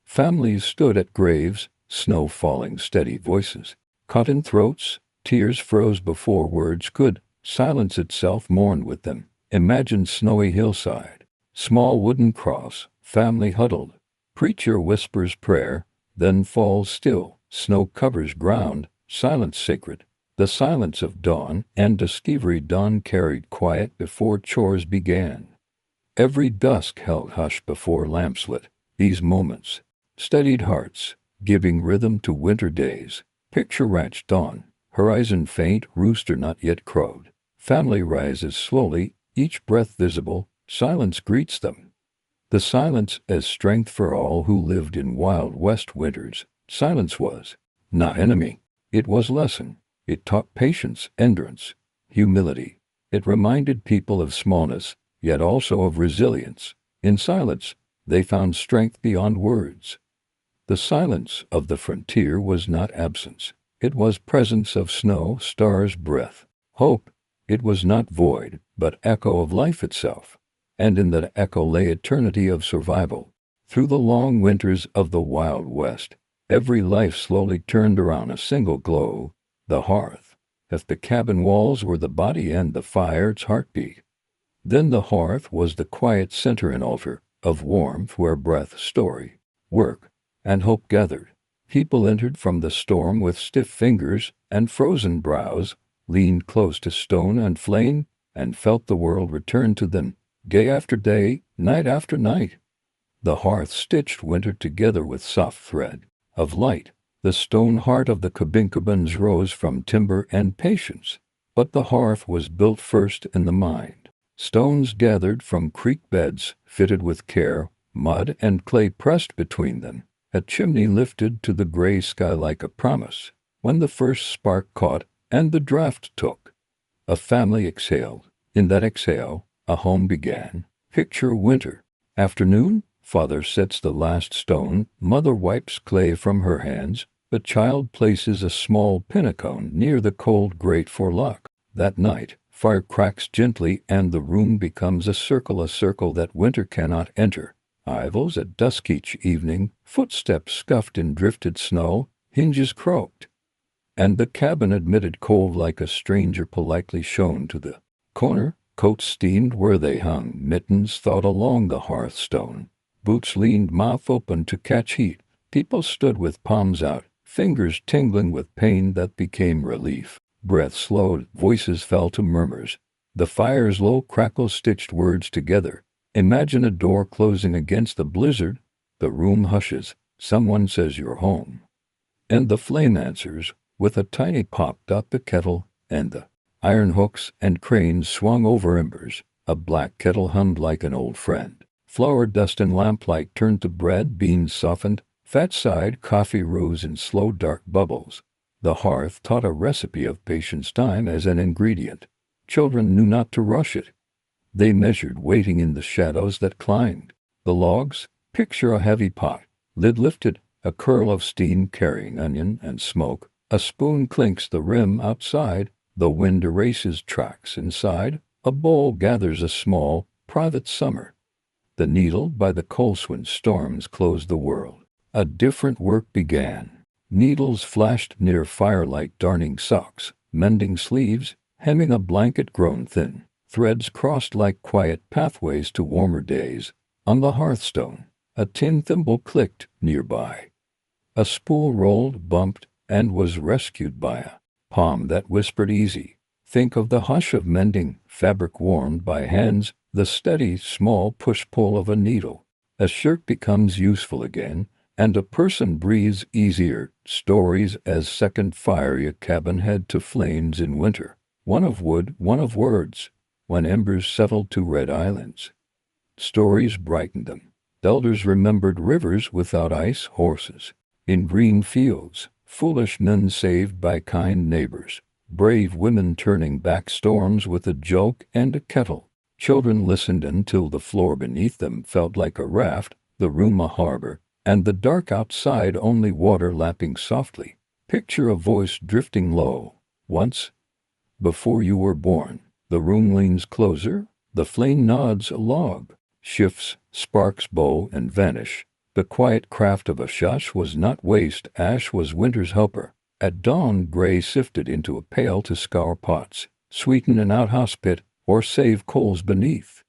S1: Families stood at graves, snow falling, steady voices caught in throats, tears froze before words could. Silence itself mourned with them. Imagine snowy hillside, small wooden cross, family huddled. Preacher whispers prayer, then falls still. Snow covers ground, silence sacred. The silence of dawn and discovery. Dawn carried quiet before chores began. Every dusk held hush before lamps lit. These moments steadied hearts, giving rhythm to winter days. Picture ranch dawn, horizon faint, rooster not yet crowed. Family rises slowly, each breath visible. Silence greets them. The silence as strength for all who lived in Wild West winters. Silence was not enemy. It was lesson. It taught patience, endurance, humility. It reminded people of smallness, yet also of resilience. In silence, they found strength beyond words. The silence of the frontier was not absence. It was presence of snow, stars, breath, hope. It was not void, but echo of life itself. And in that echo lay eternity of survival. Through the long winters of the Wild West, every life slowly turned around a single glow, the hearth. If the cabin walls were the body and the fire its heartbeat, then the hearth was the quiet center and altar of warmth where breath, story, work, and hope gathered. People entered from the storm with stiff fingers and frozen brows, leaned close to stone and flame, and felt the world return to them, day after day, night after night. The hearth stitched winter together with soft thread of light. The stone heart of the cabins rose from timber and patience, but the hearth was built first in the mind. Stones gathered from creek beds, fitted with care, mud and clay pressed between them. A chimney lifted to the gray sky like a promise. When the first spark caught and the draught took, a family exhaled. In that exhale, a home began. Picture winter. Afternoon, father sets the last stone, mother wipes clay from her hands, the child places a small pinnacone near the cold grate for luck. That night, fire cracks gently and the room becomes a circle that winter cannot enter. Ivals at dusk each evening, footsteps scuffed in drifted snow, hinges croaked, and the cabin admitted cold like a stranger politely shown to the corner. Coats steamed where they hung, mittens thawed along the hearthstone. Boots leaned mouth open to catch heat. People stood with palms out, fingers tingling with pain that became relief. Breath slowed, voices fell to murmurs. The fire's low crackle stitched words together. Imagine a door closing against the blizzard. The room hushes. Someone says you're home. And the flame answers with a tiny pop. The kettle and the iron hooks and cranes swung over embers. A black kettle hummed like an old friend. Flour dust and lamplight turned to bread, beans softened, fat side coffee rose in slow dark bubbles. The hearth taught a recipe of patience, time as an ingredient. Children knew not to rush it. They measured waiting in the shadows that climbed. The logs, picture a heavy pot, lid lifted, a curl of steam carrying onion and smoke. A spoon clinks the rim outside, the wind erases tracks inside. A bowl gathers a small, private summer. The needle by the coals when storms closed the world. A different work began. Needles flashed near firelight, darning socks, mending sleeves, hemming a blanket grown thin. Threads crossed like quiet pathways to warmer days. On the hearthstone, a tin thimble clicked nearby. A spool rolled, bumped, and was rescued by a palm that whispered easy. Think of the hush of mending, fabric warmed by hands, the steady, small push-pull of a needle. A shirt becomes useful again, and a person breathes easier. Stories as second fire. Your cabin had two flames in winter, one of wood, one of words, when embers settled to red islands. Stories brightened them. Elders remembered rivers without ice, horses in green fields, foolish men saved by kind neighbors, brave women turning back storms with a joke and a kettle. Children listened until the floor beneath them felt like a raft, the room a harbor, and the dark outside only water lapping softly. Picture a voice drifting low. Once, before you were born, the room leans closer, the flame nods a log, shifts, sparks bow and vanish. The quiet craft of a shush was not waste, ash was winter's helper. At dawn, gray sifted into a pail to scour pots, sweeten an outhouse pit, or save coals beneath.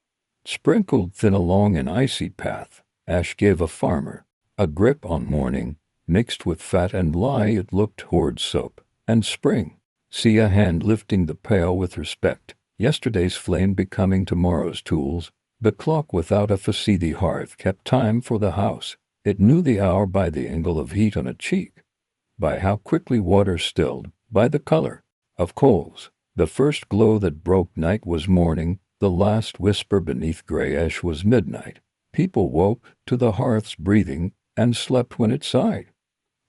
S1: Sprinkled thin along an icy path, ash gave a farmer a grip on morning, mixed with fat and lye. It looked toward soap and spring. See a hand lifting the pail with respect, yesterday's flame becoming tomorrow's tools. The clock without a fuss, the hearth kept time for the house. It knew the hour by the angle of heat on a cheek, by how quickly water stilled, by the color of coals. The first glow that broke night was morning, the last whisper beneath gray ash was midnight. People woke to the hearth's breathing and slept when it sighed.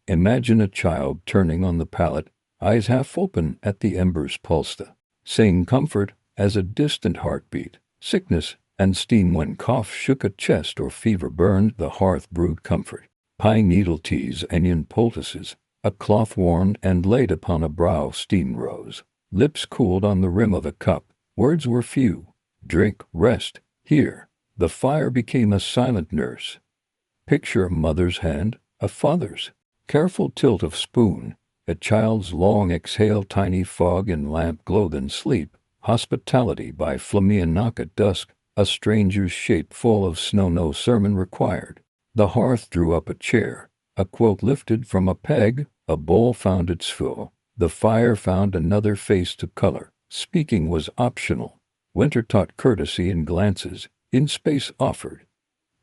S1: Imagine a child turning on the pallet, eyes half open at the embers pulse, the same comfort as a distant heartbeat. Sickness and steam when cough shook a chest or fever burned, the hearth brewed comfort. Pine needle teas, onion poultices, a cloth warmed and laid upon a brow, steam rose. Lips cooled on the rim of a cup. Words were few. Drink, rest, here. The fire became a silent nurse. Picture a mother's hand, a father's careful tilt of spoon, a child's long exhale, tiny fog in lamp glow, then sleep. Hospitality by Flamian knock at dusk, a stranger's shape full of snow, no sermon required. The hearth drew up a chair, a quilt lifted from a peg, a bowl found its fill. The fire found another face to color. Speaking was optional. Winter taught courtesy in glances, in space offered,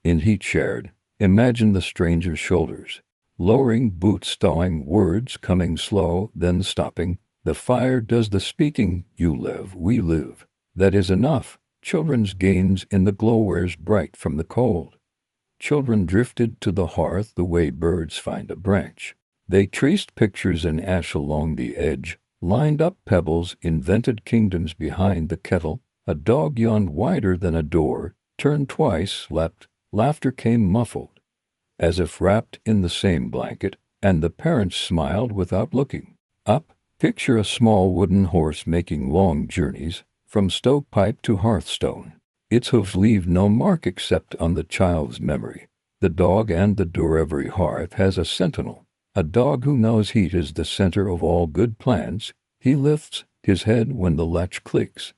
S1: in heat shared. Imagine the stranger's shoulders, lowering boots, stawing words coming slow, then stopping. The fire does the speaking. You live, we live. That is enough. Children's games in the glow wears bright from the cold. Children drifted to the hearth the way birds find a branch. They traced pictures in ash along the edge, lined up pebbles, invented kingdoms behind the kettle. A dog yawned wider than a door, turned twice, slept. Laughter came muffled, as if wrapped in the same blanket, and the parents smiled without looking up. Picture a small wooden horse making long journeys, from stovepipe to hearthstone. Its hooves leave no mark except on the child's memory. The dog and the door. Every hearth has a sentinel, a dog who knows heat is the center of all good plans. He lifts his head when the latch clicks,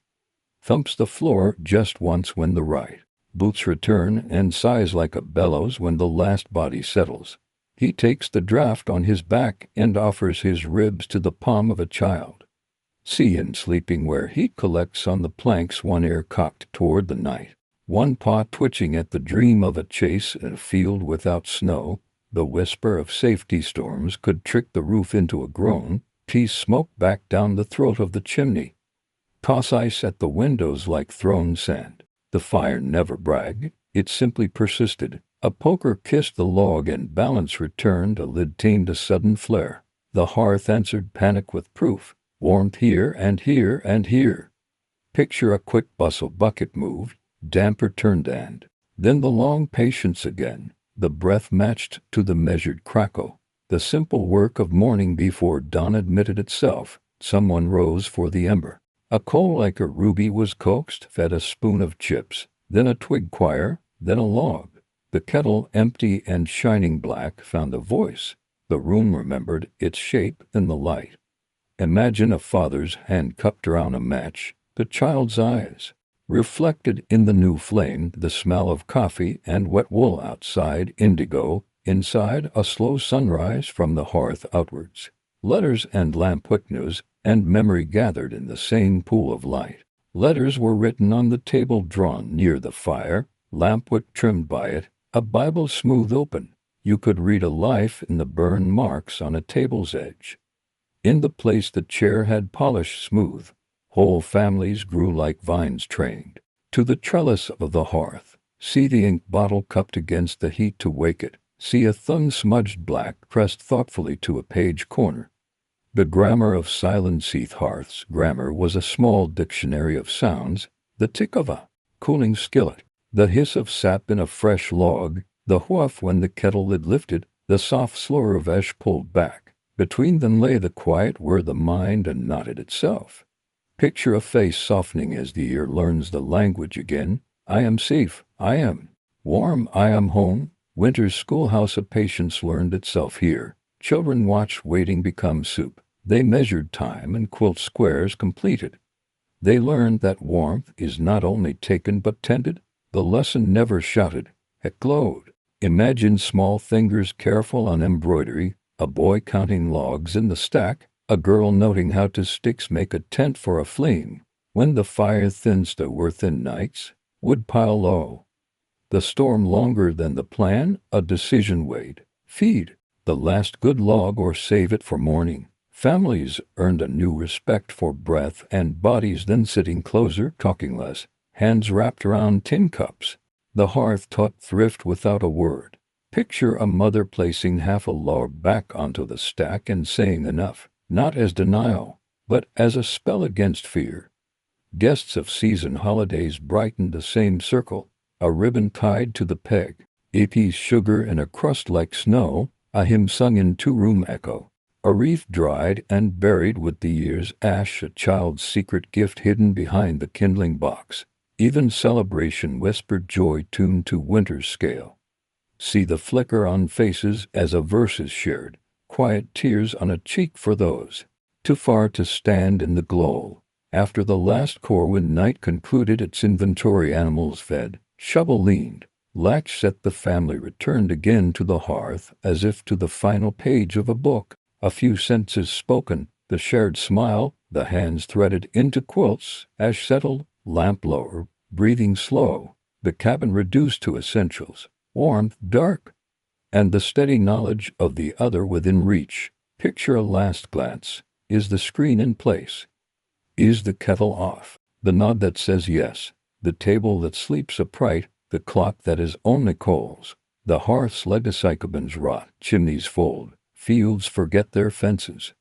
S1: thumps the floor just once when the right boots return, and sighs like a bellows when the last body settles. He takes the draft on his back and offers his ribs to the palm of a child. See him sleeping where heat collects on the planks, one ear cocked toward the night, one paw twitching at the dream of a chase in a field without snow. The whisper of safety storms could trick the roof into a groan, tease smoke back down the throat of the chimney, toss ice at the windows like thrown sand. The fire never bragged, it simply persisted. A poker kissed the log and balance returned, a lid tamed a sudden flare. The hearth answered panic with proof, warmth here and here and here. Picture a quick bustle, bucket moved, damper turned, and then the long patience again. The breath matched to the measured crackle. The simple work of morning before dawn admitted itself. Someone rose for the ember. A coal like a ruby was coaxed, fed a spoon of chips, then a twig choir, then a log. The kettle, empty and shining black, found a voice. The room remembered its shape in the light. Imagine a father's hand cupped around a match, the child's eyes reflected in the new flame, the smell of coffee and wet wool outside, indigo, inside, a slow sunrise from the hearth outwards. Letters and lamplight news and memory gathered in the same pool of light. Letters were written on the table drawn near the fire, lamplight trimmed by it, a Bible smooth open. You could read a life in the burn marks on a table's edge. In the place the chair had polished smooth, whole families grew like vines trained to the trellis of the hearth. See the ink bottle cupped against the heat to wake it. See a thumb smudged black pressed thoughtfully to a page corner. The grammar of silent Seath hearth's grammar was a small dictionary of sounds, the tick of a cooling skillet, the hiss of sap in a fresh log, the whoof when the kettle lid lifted, the soft slur of ash pulled back. Between them lay the quiet where the mind and knotted itself. Picture a face softening as the ear learns the language again. I am safe, I am warm, I am home. Winter's schoolhouse of patience learned itself here. Children watched waiting become soup. They measured time and quilt squares completed. They learned that warmth is not only taken but tended. The lesson never shouted, it glowed. Imagine small fingers careful on embroidery, a boy counting logs in the stack, a girl noting how to sticks make a tent for a flame. When the fire thins, there were thin nights, wood pile low. The storm longer than the plan, a decision weighed. Feed the last good log or save it for morning. Families earned a new respect for breath and bodies, then sitting closer, talking less, hands wrapped around tin cups. The hearth taught thrift without a word. Picture a mother placing half a log back onto the stack and saying enough, not as denial, but as a spell against fear. Guests of season holidays brightened the same circle, a ribbon tied to the peg, a piece sugar in a crust like snow, a hymn sung in two-room echo, a wreath dried and buried with the year's ash, a child's secret gift hidden behind the kindling box. Even celebration whispered joy tuned to winter's scale. See the flicker on faces as a verse is shared, quiet tears on a cheek for those too far to stand in the glow. After the last core, when night concluded its inventory, animals fed, shovel leaned, latch set, the family returned again to the hearth as if to the final page of a book. A few sentences spoken, the shared smile, the hands threaded into quilts, ash settled, lamp lower, breathing slow, the cabin reduced to essentials, warmth, dark, and the steady knowledge of the other within reach. Picture a last glance. Is the screen in place? Is the kettle off? The nod that says yes, the table that sleeps upright, the clock that is only coals. The hearth's legacy cabins rot, chimneys fold, fields forget their fences.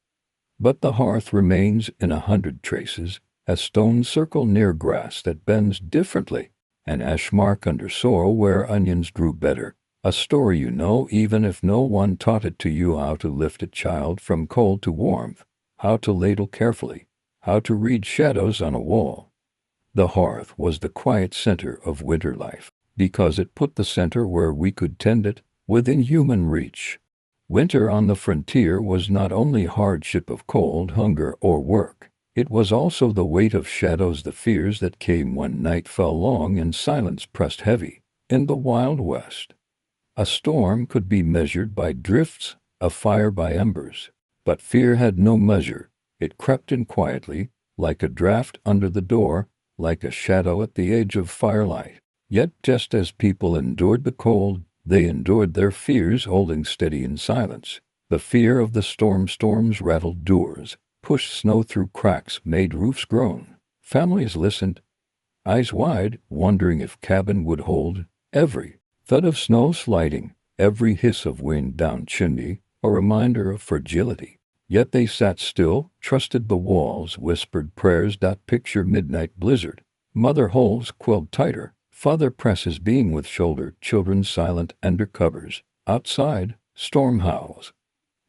S1: But the hearth remains in 100 traces, a stone circle near grass that bends differently, an ash mark under soil where onions grew better, a story you know even if no one taught it to you, how to lift a child from cold to warmth, how to ladle carefully, how to read shadows on a wall. The hearth was the quiet center of winter life, because it put the center where we could tend it, within human reach. Winter on the frontier was not only hardship of cold, hunger, or work. It was also the weight of shadows, the fears that came when night fell long and silence pressed heavy. In the Wild West, a storm could be measured by drifts, a fire by embers, but fear had no measure. It crept in quietly, like a draft under the door, like a shadow at the edge of firelight. Yet just as people endured the cold, they endured their fears, holding steady in silence. The fear of the storm. Storms rattled doors, pushed snow through cracks, made roofs groan. Families listened, eyes wide, wondering if cabin would hold. Every thud of snow sliding, every hiss of wind down chimney, a reminder of fragility. Yet they sat still, trusted the walls, whispered prayers. Picture midnight blizzard. Mother holds quilt tighter. Father presses being with shoulder. Children silent under covers. Outside, storm howls.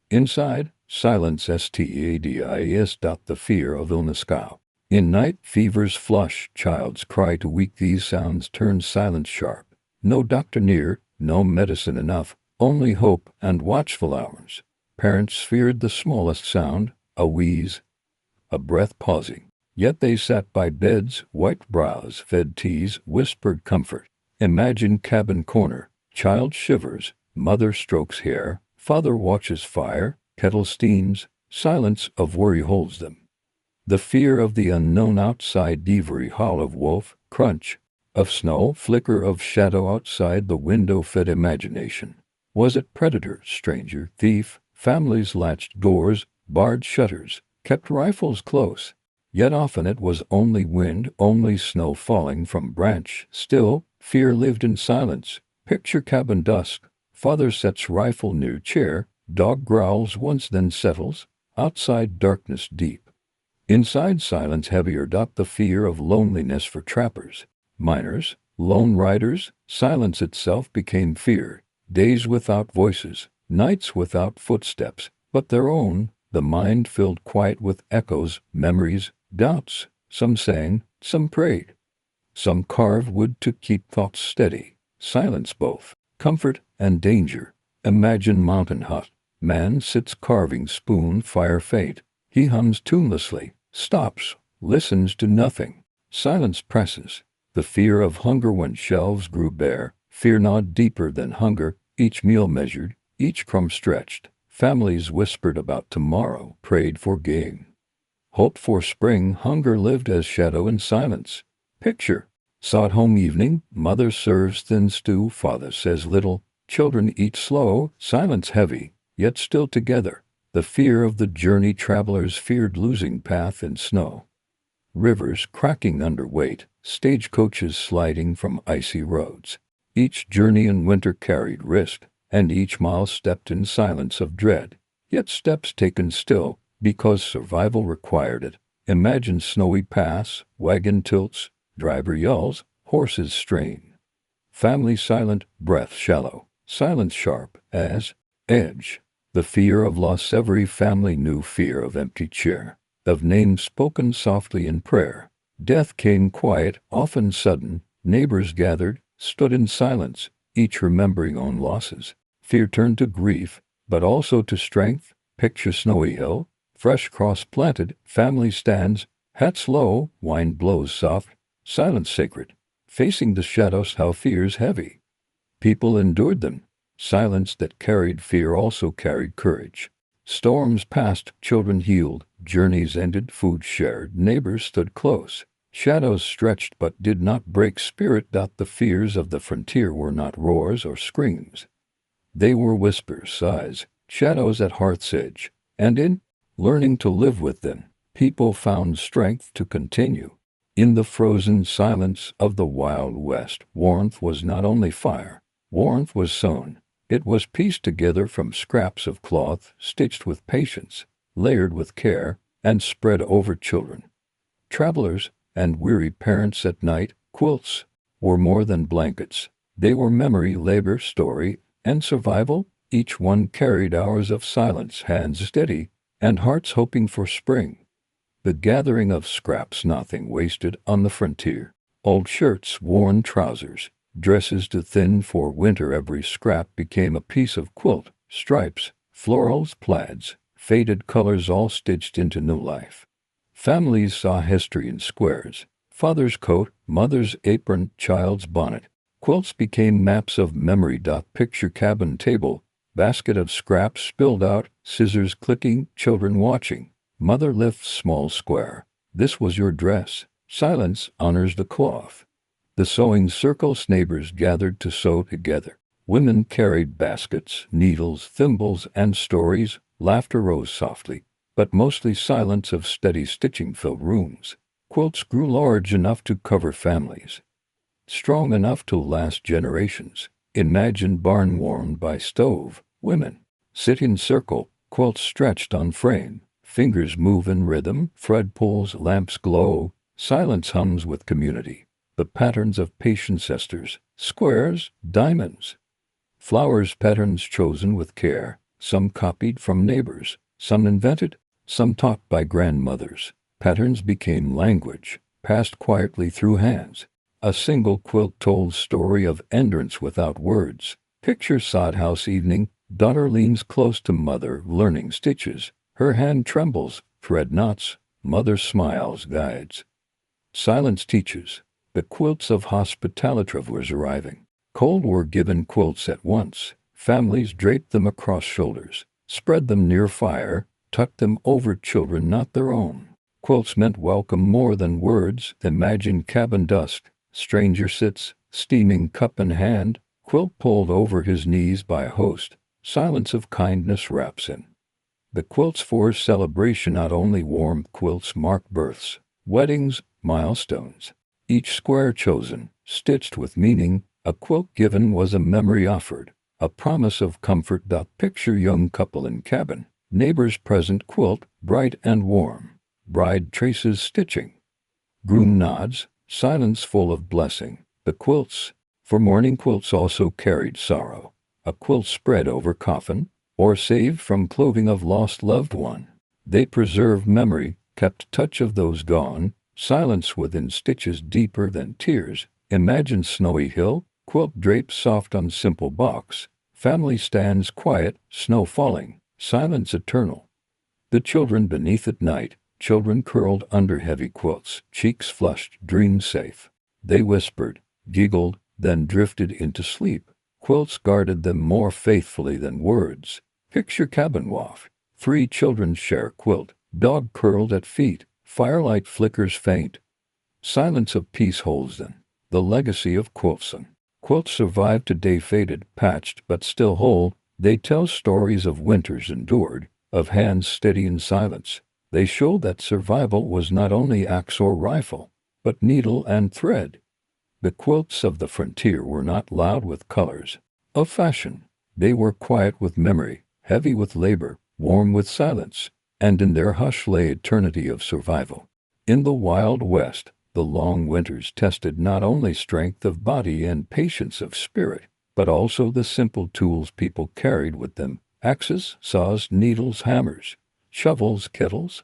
S1: Inside, silence. Stadis. The fear of illness cow. In night, fevers flush. Child's cry to weak. These sounds turn silence sharp. No doctor near, no medicine enough, only hope and watchful hours. Parents feared the smallest sound, a wheeze, a breath pausing. Yet they sat by beds, white brows, fed teas, whispered comfort. Imagine cabin corner. Child shivers, mother strokes hair, father watches fire, kettle steams, silence of worry holds them. The fear of the unknown outside, every howl of wolf, crunch of snow, flicker of shadow outside the window fed imagination. Was it predator, stranger, thief? Families latched doors, barred shutters, kept rifles close. Yet often it was only wind, only snow falling from branch. Still, fear lived in silence. Picture cabin dusk. Father sets rifle near chair. Dog growls once, then settles. Outside, darkness deep. Inside, silence heavier. The fear of loneliness for trappers, miners, lone riders. Silence itself became fear. Days without voices, nights without footsteps, but their own. The mind filled quiet with echoes, memories, doubts. Some sang, some prayed. Some carved wood to keep thoughts steady. Silence both comfort and danger. Imagine mountain hut. Man sits carving, spoon fire faint. He hums tunelessly, stops, listens to nothing. Silence presses. The fear of hunger when shelves grew bare. Fear gnawed deeper than hunger, each meal measured, each crumb stretched. Families whispered about tomorrow, prayed for gain, hoped for spring. Hunger lived as shadow in silence. Picture. Sought home evening, mother serves thin stew, father says little, children eat slow, silence heavy, yet still together. The fear of the journey, travelers feared losing path in snow. Rivers cracking under weight, stagecoaches sliding from icy roads. Each journey in winter carried risk, and each mile stepped in silence of dread. Yet steps taken still, because survival required it. Imagine snowy paths, wagon tilts, driver yells, horses strain. Family silent, breath shallow, silence sharp as edge. The fear of loss. Every family knew fear of empty chair, of names spoken softly in prayer. Death came quiet, often sudden. Neighbors gathered, stood in silence, each remembering own losses. Fear turned to grief, but also to strength. Picture snowy hill, fresh cross planted, family stands, hats low, wind blows soft, silence sacred. Facing the shadows, how fears heavy. People endured them. Silence that carried fear also carried courage. Storms passed, children healed, journeys ended, food shared, neighbors stood close. Shadows stretched but did not break spirit. The fears of the frontier were not roars or screams. They were whispers, sighs, shadows at hearth's edge. And in learning to live with them, people found strength to continue. In the frozen silence of the Wild West, warmth was not only fire, warmth was sown. It was pieced together from scraps of cloth, stitched with patience, layered with care, and spread over children, travelers, and weary parents at night. Quilts were more than blankets. They were memory, labor, story, and survival. Each one carried hours of silence, hands steady, and hearts hoping for spring. The gathering of scraps, nothing wasted on the frontier. Old shirts, worn trousers, dresses too thin for winter. Every scrap became a piece of quilt. Stripes, florals, plaids, faded colors, all stitched into new life. Families saw history in squares. Father's coat, mother's apron, child's bonnet. Quilts became maps of memory. Picture cabin table, basket of scraps spilled out, scissors clicking, children watching. Mother lifts small square. This was your dress. Silence honors the cloth. The sewing circles, neighbors gathered to sew together. Women carried baskets, needles, thimbles, and stories. Laughter rose softly, but mostly silence of steady stitching filled rooms. Quilts grew large enough to cover families, strong enough to last generations. Imagine barn warmed by stove. Women sit in circle, quilts stretched on frame. Fingers move in rhythm, thread pulls, lamps glow. Silence hums with community. The patterns of patient sisters, squares, diamonds, flowers, patterns chosen with care. Some copied from neighbors, some invented, some taught by grandmothers. Patterns became language, passed quietly through hands. A single quilt told story of endurance without words. Picture sod house evening. Daughter leans close to mother, learning stitches. Her hand trembles, thread knots. Mother smiles, guides. Silence teaches. The quilts of hospitality was arriving. Cold were given quilts at once. Families draped them across shoulders, spread them near fire, tucked them over children not their own. Quilts meant welcome more than words. Imagine cabin dusk. Stranger sits, steaming cup in hand, quilt pulled over his knees by host. Silence of kindness wraps in. The quilts for celebration. Not only warmth, quilts mark births, weddings, milestones. Each square chosen, stitched with meaning. A quilt given was a memory offered, a promise of comfort. Picture young couple in cabin, neighbors present, quilt bright and warm. Bride traces stitching. Groom nods, silence full of blessing. The quilts for mourning. Quilts also carried sorrow. A quilt spread over coffin, or saved from clothing of lost loved one. They preserved memory, kept touch of those gone. Silence within stitches deeper than tears. Imagine snowy hill, quilt draped soft on simple box. Family stands quiet, snow falling, silence eternal. The children beneath at night, children curled under heavy quilts, cheeks flushed, dreams safe. They whispered, giggled, then drifted into sleep. Quilts guarded them more faithfully than words. Picture cabin waft. 3 children share quilt, dog curled at feet. Firelight flickers faint. Silence of peace holds them. The legacy of quilts. Quilts survive today, faded, patched, but still whole. They tell stories of winters endured, of hands steady in silence. They show that survival was not only axe or rifle, but needle and thread. The quilts of the frontier were not loud with colors of fashion. They were quiet with memory, heavy with labor, warm with silence. And in their hush lay eternity of survival. In the Wild West, the long winters tested not only strength of body and patience of spirit, but also the simple tools people carried with them: axes, saws, needles, hammers, shovels, kettles,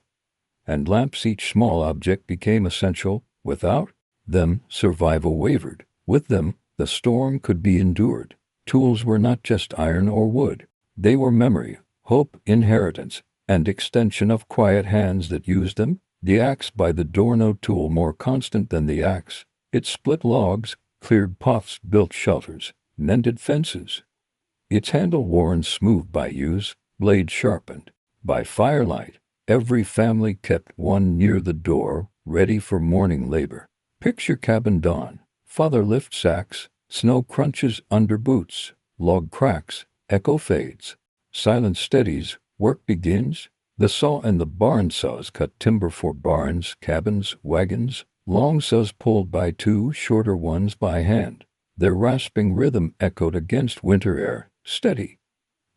S1: and lamps. Each small object became essential. Without them, survival wavered. With them, the storm could be endured. Tools were not just iron or wood. They were memory, hope, inheritance, and extension of quiet hands that used them. The axe by the door, no tool more constant than the axe. It split logs, cleared paths, built shelters, mended fences. Its handle worn smooth by use, blade sharpened by firelight. Every family kept one near the door, ready for morning labor. Picture cabin dawn. Father lifts axe, snow crunches under boots, log cracks, echo fades. Silence steadies. Work begins. The saw and the barn saws cut timber for barns, cabins, wagons. Long saws pulled by 2, shorter ones by hand. Their rasping rhythm echoed against winter air, steady,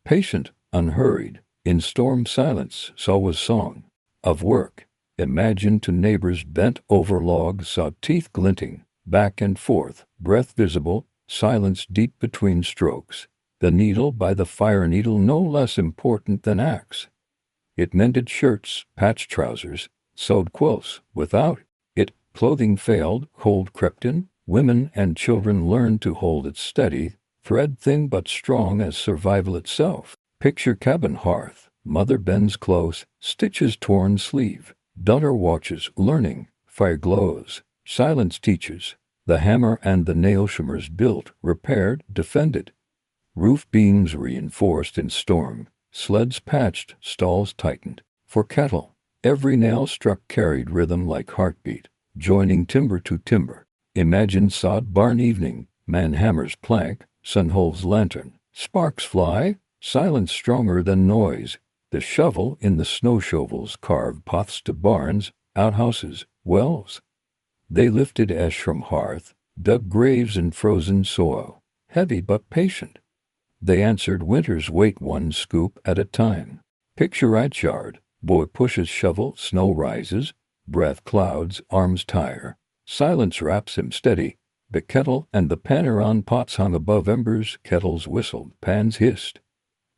S1: patient, unhurried. In storm silence, saw was song of work. Imagine to neighbors bent over logs, saw teeth glinting, back and forth, breath visible, silence deep between strokes. The needle by the fire, needle no less important than axe. It mended shirts, patched trousers, sewed quilts. Without it, clothing failed, cold crept in. Women and children learned to hold it steady, thread thin but strong as survival itself. Picture cabin hearth. Mother bends close, stitches torn sleeve. Daughter watches, learning. Fire glows. Silence teaches. The hammer and the nail shimmers built, repaired, defended. Roof beams reinforced in storm, sleds patched, stalls tightened. For cattle, Every nail struck carried rhythm like heartbeat, joining timber to timber. Imagine sod barn evening, man hammers plank, sun holds lantern, sparks fly, silence stronger than noise. The shovel in the snow shovels carved paths to barns, outhouses, wells. They lifted ash from hearth, dug graves in frozen soil, heavy but patient. They answered winter's weight one scoop at a time. Picture right yard, boy pushes shovel, snow rises, breath clouds, arms tire. Silence wraps him steady. The kettle and the panner on pots hung above embers, kettles whistled, pans hissed.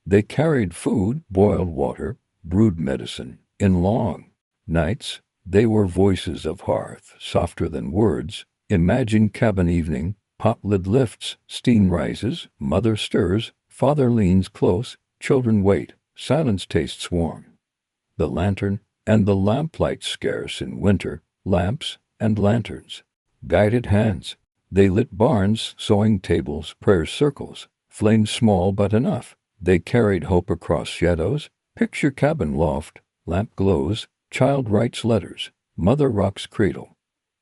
S1: They carried food, boiled water, brewed medicine. In long nights, they were voices of hearth, softer than words. Imagine cabin evening, pot lid lifts, steam rises, mother stirs, father leans close, children wait, silence tastes warm. The lantern and the lamplight scarce in winter, lamps and lanterns. Guided hands. They lit barns, sewing tables, prayer circles, flames small but enough. They carried hope across shadows. Picture cabin loft, lamp glows, child writes letters, mother rocks cradle.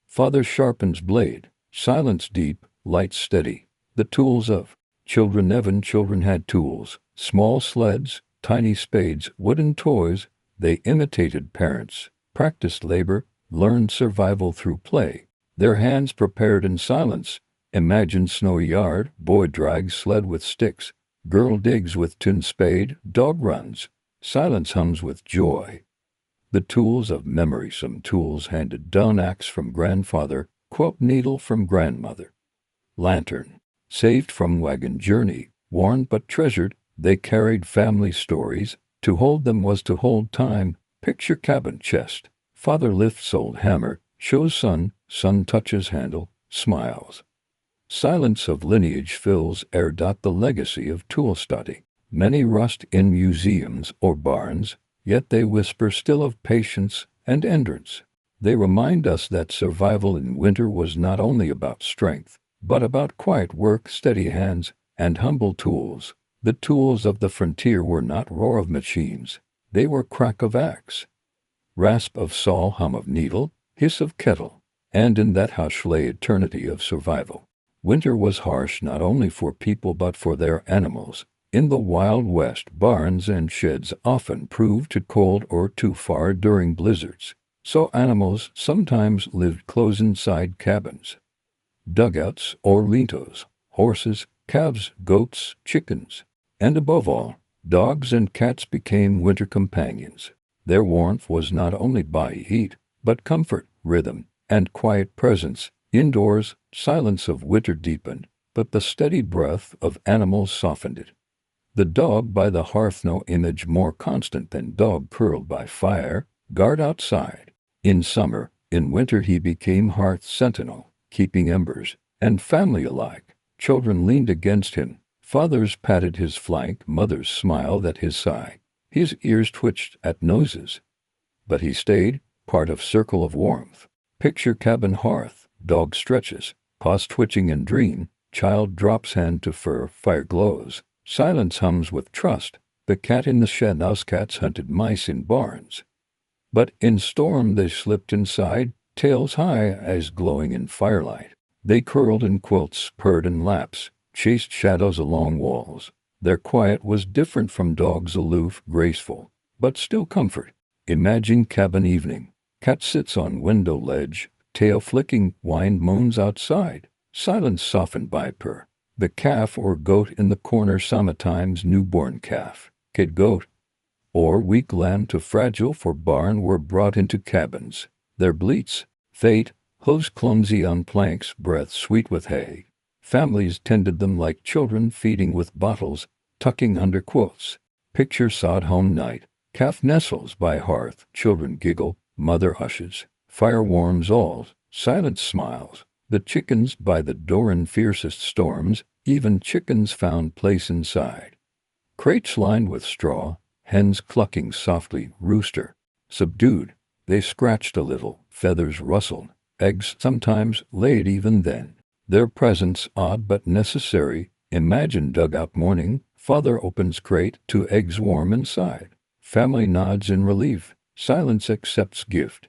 S1: Father sharpens blade, silence deep, light steady. The tools of children. Evan children had tools, small sleds, tiny spades, wooden toys. They imitated parents, practiced labor, learned survival through play. Their hands prepared in silence. Imagine snowy yard, boy drags sled with sticks, girl digs with tin spade, dog runs. Silence hums with joy. The tools of memory. Some tools handed down, axe from grandfather, quilt needle from grandmother. Lantern, saved from wagon journey, worn but treasured. They carried family stories. To hold them was to hold time. Picture cabin chest. Father lifts old hammer, shows son, son touches handle, smiles. Silence of lineage fills air. The legacy of tool study. Many rust in museums or barns, yet they whisper still of patience and endurance. They remind us that survival in winter was not only about strength, but about quiet work, steady hands, and humble tools. The tools of the frontier were not roar of machines. They were crack of axe, rasp of saw, hum of needle, hiss of kettle. And in that hush lay eternity of survival. Winter was harsh not only for people but for their animals. In the Wild West, barns and sheds often proved too cold or too far during blizzards. So animals sometimes lived close inside cabins, dugouts or lintos, horses, calves, goats, chickens. And above all, dogs and cats became winter companions. Their warmth was not only body heat, but comfort, rhythm, and quiet presence. Indoors, silence of winter deepened, but the steady breath of animals softened it. The dog by the hearth, no image more constant than dog curled by fire, guard outside. In summer, in winter he became hearth sentinel, keeping embers and family alike. Children leaned against him. Fathers patted his flank, mothers smiled at his side. His ears twitched at noses. But he stayed, part of circle of warmth. Picture cabin hearth, dog stretches, paws twitching in dream, child drops hand to fur, fire glows. Silence hums with trust. The cat in the shed. House cats hunted mice in barns. But in storm they slipped inside, tails high, eyes glowing in firelight. They curled in quilts, purred in laps, chased shadows along walls. Their quiet was different from dogs, aloof, graceful, but still comfort. Imagine cabin evening. Cat sits on window ledge, tail flicking, wind moans outside. Silence softened by purr. The calf or goat in the corner, sometimes newborn calf, kid goat, or weak lamb too fragile for barn, were brought into cabins. Their bleats, fate, hooves clumsy on planks, breath sweet with hay. Families tended them like children, feeding with bottles, tucking under quilts. Picture sod home night. Calf nestles by hearth, children giggle, mother hushes. Fire warms all, silence smiles. The chickens by the door in fiercest storms, even chickens found place inside. Crates lined with straw, hens clucking softly, rooster subdued. They scratched a little, feathers rustled, eggs sometimes laid even then. Their presence odd but necessary. Imagine dugout morning, father opens crate, 2 eggs warm inside. Family nods in relief. Silence accepts gift.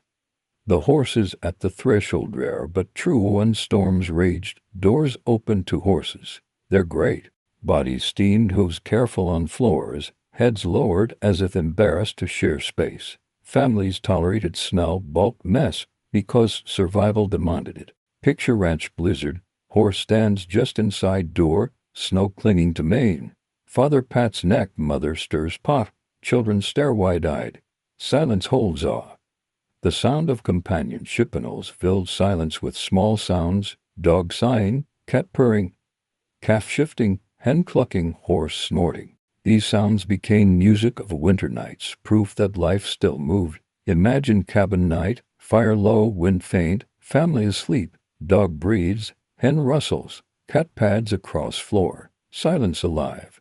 S1: The horses at the threshold rare but true when storms raged, doors open to horses. They're great. Bodies steamed, hooves careful on floors, heads lowered as if embarrassed to share space. Families tolerated smell, bulk, mess because survival demanded it. Picture ranch blizzard, horse stands just inside door, snow clinging to mane. Father pats neck, mother stirs pot, children stare wide-eyed. Silence holds awe. The sound of companionship filled silence with small sounds, dog sighing, cat purring, calf shifting, hen clucking, horse snorting. These sounds became music of winter nights, proof that life still moved. Imagine cabin night, fire low, wind faint, family asleep, dog breathes, hen rustles, cat pads across floor, silence alive.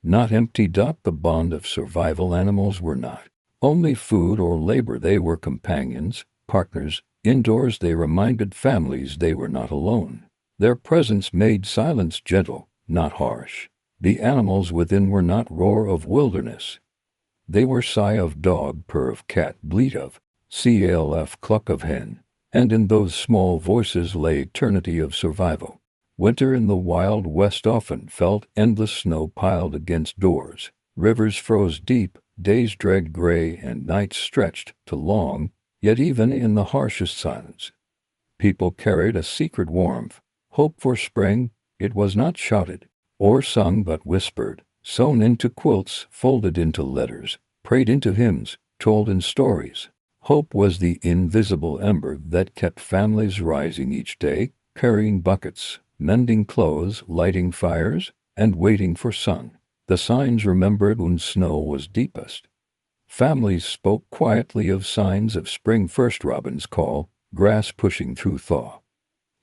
S1: Not empty. The bond of survival animals were not only food or labor, they were companions, partners. Indoors they reminded families they were not alone. Their presence made silence gentle, not harsh. The animals within were not roar of wilderness. They were sigh of dog, purr of cat, bleat of calf, cluck of hen. And in those small voices lay eternity of survival. Winter in the Wild West often felt endless, snow piled against doors. Rivers froze deep, days dragged gray, and nights stretched to long, yet even in the harshest silence, people carried a secret warmth, hope for spring. It was not shouted or sung but whispered, sewn into quilts, folded into letters, prayed into hymns, told in stories. Hope was the invisible ember that kept families rising each day, carrying buckets, mending clothes, lighting fires, and waiting for sun. The signs remembered when snow was deepest. Families spoke quietly of signs of spring: first robin's call, grass pushing through thaw,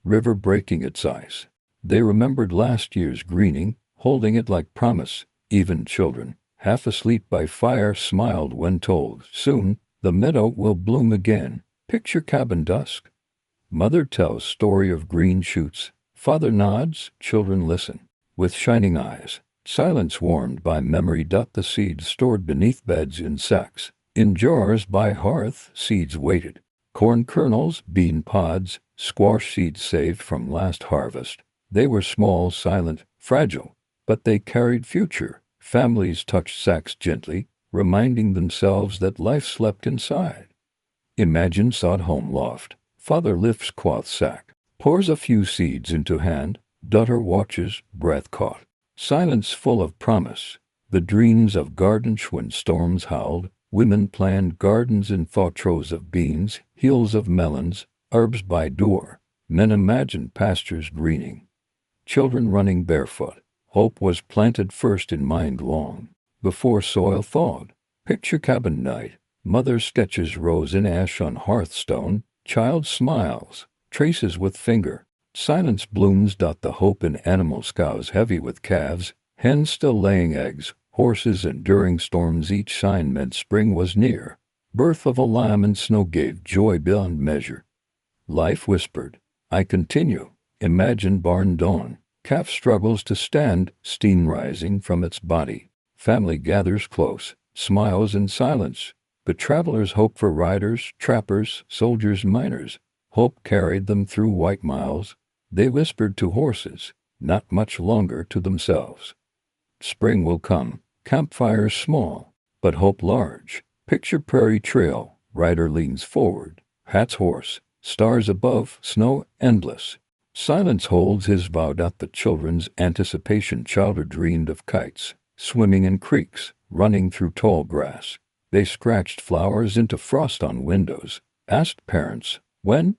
S1: river breaking its ice. They remembered last year's greening, holding it like promise. Even children, half asleep by fire, smiled when told, soon the meadow will bloom again. Picture cabin dusk. Mother tells story of green shoots. Father nods, children listen with shining eyes. Silence warmed by memory. The seeds stored beneath beds, in sacks, in jars by hearth, seeds waited. Corn kernels, bean pods, squash seeds saved from last harvest. They were small, silent, fragile, but they carried future. Families touched sacks gently, reminding themselves that life slept inside. Imagine sod home loft. Father lifts cloth sack, pours a few seeds into hand. Daughter watches, breath caught. Silence full of promise. The dreams of gardens when storms howled. Women planned gardens in thought, rows of beans, hills of melons, herbs by door. Men imagined pastures greening, children running barefoot. Hope was planted first in mind long before soil thawed. Picture cabin night. Mother sketches rose in ash on hearthstone. Child smiles, traces with finger. Silence blooms. The hope in animals, cows heavy with calves, hens still laying eggs, horses enduring storms. Each sign meant spring was near. Birth of a lamb in snow gave joy beyond measure. Life whispered, I continue. Imagine barn dawn. Calf struggles to stand, steam rising from its body. Family gathers close, smiles in silence. But travelers hope for riders, trappers, soldiers, miners. Hope carried them through white miles. They whispered to horses, not much longer to themselves. Spring will come, campfires small, but hope large. Picture prairie trail, rider leans forward, hats horse, stars above, snow endless. Silence holds his vow. The children's anticipation. Childhood dreamed of kites, swimming in creeks, running through tall grass. They scratched flowers into frost on windows, asked parents, when?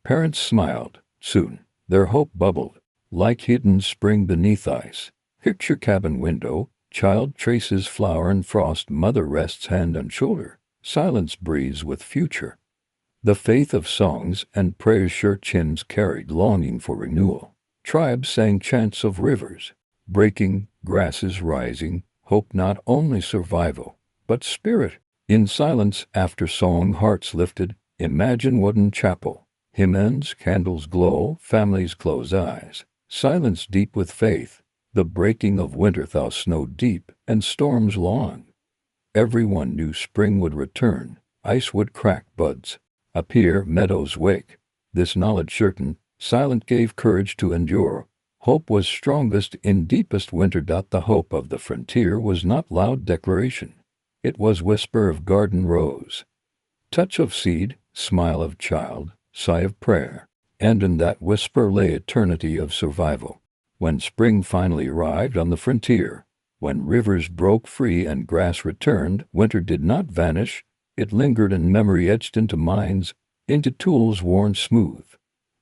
S1: Parents smiled, soon. Their hope bubbled, like hidden spring beneath ice. Picture cabin window, child traces flower and frost. Mother rests hand on shoulder. Silence breathes with future. The faith of songs and prayers. Church hymns carried longing for renewal. Tribes sang chants of rivers breaking, grasses rising. Hope not only survival, but spirit. In silence after song, hearts lifted. Imagine wooden chapel. Hymn ends, candles glow, families close eyes. Silence deep with faith. The breaking of winter thaw, snow deep, and storms long. Everyone knew spring would return. ice would crack buds, appear meadows wake. This knowledge certain, silent gave courage to endure. Hope was strongest in deepest winter. The hope of the frontier was not loud declaration. It was whisper of garden rose, touch of seed, smile of child, sigh of prayer. And in that whisper lay eternity of survival. When spring finally arrived on the frontier, when rivers broke free and grass returned, winter did not vanish. It lingered in memory, etched into minds, into tools worn smooth,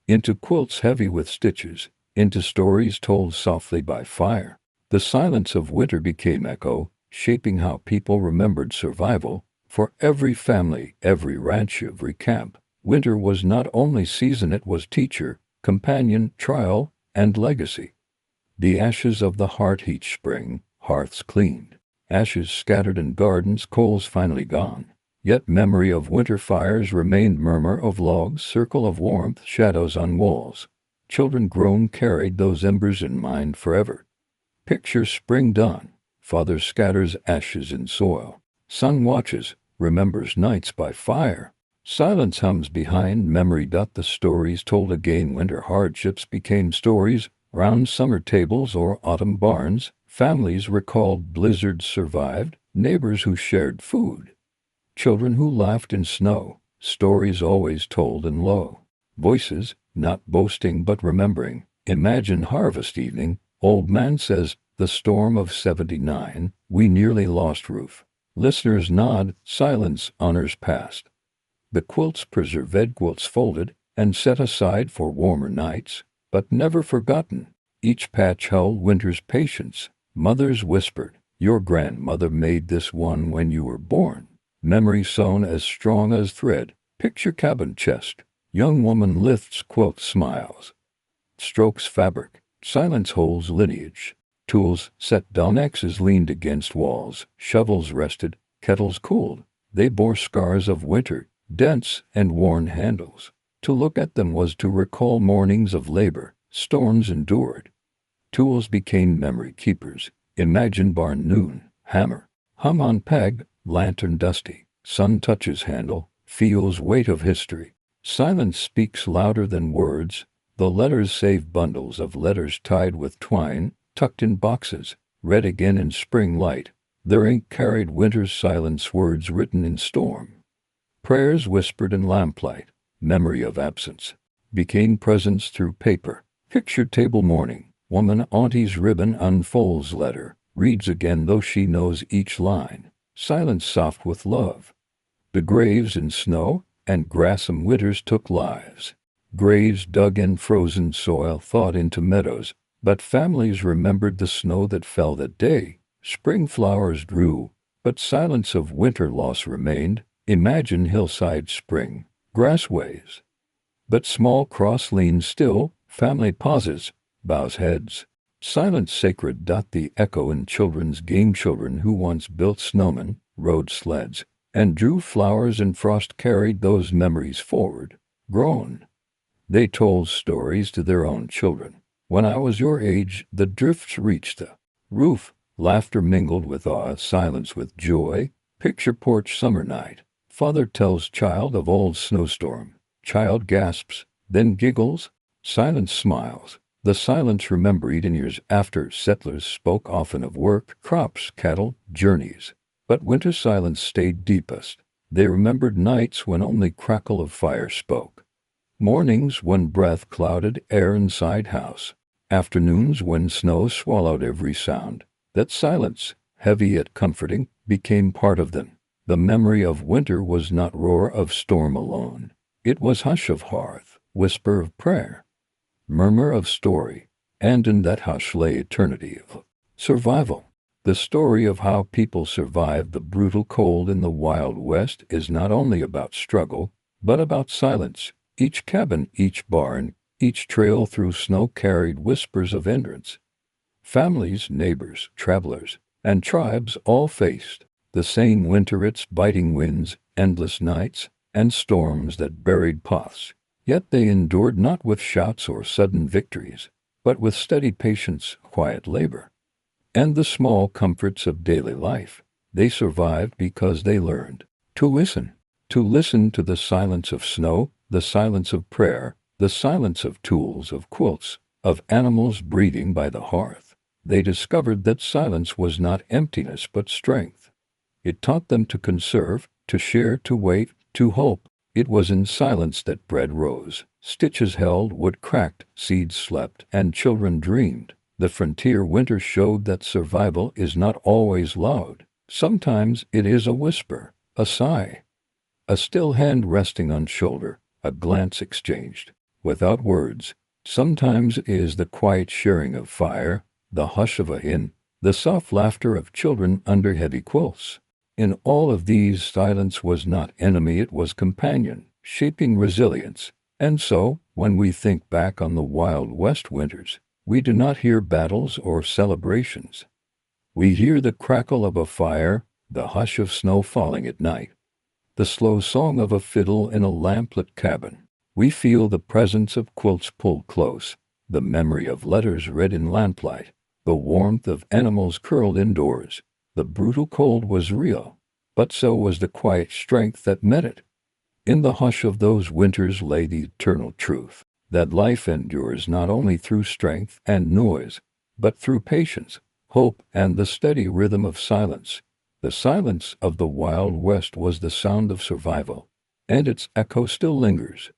S1: into quilts heavy with stitches, into stories told softly by fire. The silence of winter became echo, shaping how people remembered survival. For every family, every ranch, every camp, winter was not only season, it was teacher, companion, trial, and legacy. The ashes of the hearth each spring, hearths cleaned, ashes scattered in gardens, coals finally gone. Yet memory of winter fires remained, murmur of logs, circle of warmth, shadows on walls. Children grown carried those embers in mind forever. Picture spring dawn, father scatters ashes in soil. Son watches, remembers nights by fire. Silence hums behind memory. The stories told again. Winter hardships became stories. Round summer tables or autumn barns, families recalled blizzards survived, neighbors who shared food, children who laughed in snow, stories always told in low voices, not boasting but remembering. Imagine harvest evening, old man says, the storm of '79, we nearly lost roof. Listeners nod, silence honors past. The quilts preserved, quilts folded and set aside for warmer nights, but never forgotten. Each patch held winter's patience. Mothers whispered, your grandmother made this one when you were born. Memory sewn as strong as thread. Picture cabin chest. Young woman lifts quilt, smiles, strokes fabric. Silence holds lineage. Tools set down, axes leaned against walls. Shovels rested, kettles cooled. They bore scars of winter, dents and worn handles. To look at them was to recall mornings of labor, storms endured. Tools became memory keepers. Imagine barn noon, hammer, hum on peg, lantern dusty. Sun touches handle, feels weight of history. Silence speaks louder than words. The letters save bundles of letters tied with twine, tucked in boxes, read again in spring light. Their ink carried winter's silence, words written in storm. Prayers whispered in lamplight. Memory of absence became presence through paper. Picture table morning. Woman auntie's ribbon unfolds letter. Reads again though she knows each line. Silence soft with love. The graves in snow and grass some winters took lives. Graves dug in frozen soil, thawed into meadows. But families remembered the snow that fell that day. Spring flowers grew, but silence of winter loss remained. Imagine hillside spring. Grass waves, but small cross leans still, family pauses, bows heads. Silence sacred. The echo in children's game, children who once built snowmen, rode sleds, and drew flowers in frost carried those memories forward. Grown, they told stories to their own children. When I was your age, the drifts reached the roof. Laughter mingled with awe, silence with joy. Picture porch summer night. Father tells child of old snowstorm. Child gasps, then giggles. Silence smiles. The silence remembered in years after. Settlers spoke often of work, crops, cattle, journeys. But winter silence stayed deepest. They remembered nights when only crackle of fire spoke. Mornings when breath clouded air inside house. Afternoons when snow swallowed every sound. That silence, heavy yet comforting, became part of them. The memory of winter was not roar of storm alone. It was hush of hearth, whisper of prayer, murmur of story, and in that hush lay eternity of survival. The story of how people survived the brutal cold in the Wild West is not only about struggle, but about silence. Each cabin, each barn, each trail through snow carried whispers of endurance. Families, neighbors, travelers, and tribes all faced the same winter, its biting winds, endless nights, and storms that buried paths. Yet they endured not with shouts or sudden victories, but with steady patience, quiet labor, and the small comforts of daily life. They survived because they learned to listen, To listen to the silence of snow, the silence of prayer, the silence of tools, of quilts, of animals breathing by the hearth. They discovered that silence was not emptiness but strength. It taught them to conserve, to share, to wait, to hope. It was in silence that bread rose, stitches held, wood cracked, seeds slept, and children dreamed. The frontier winter showed that survival is not always loud. Sometimes it is a whisper, a sigh, a still hand resting on shoulder, a glance exchanged, without words. Sometimes it is the quiet sharing of fire, the hush of a hymn, the soft laughter of children under heavy quilts. In all of these, silence was not enemy, it was companion, shaping resilience. And so, when we think back on the Wild West winters, we do not hear battles or celebrations. We hear the crackle of a fire, the hush of snow falling at night, the slow song of a fiddle in a lamplit cabin. We feel the presence of quilts pulled close, the memory of letters read in lamplight, the warmth of animals curled indoors. The brutal cold was real, but so was the quiet strength that met it. In the hush of those winters lay the eternal truth, that life endures not only through strength and noise, but through patience, hope, and the steady rhythm of silence. The silence of the Wild West was the sound of survival, and its echo still lingers.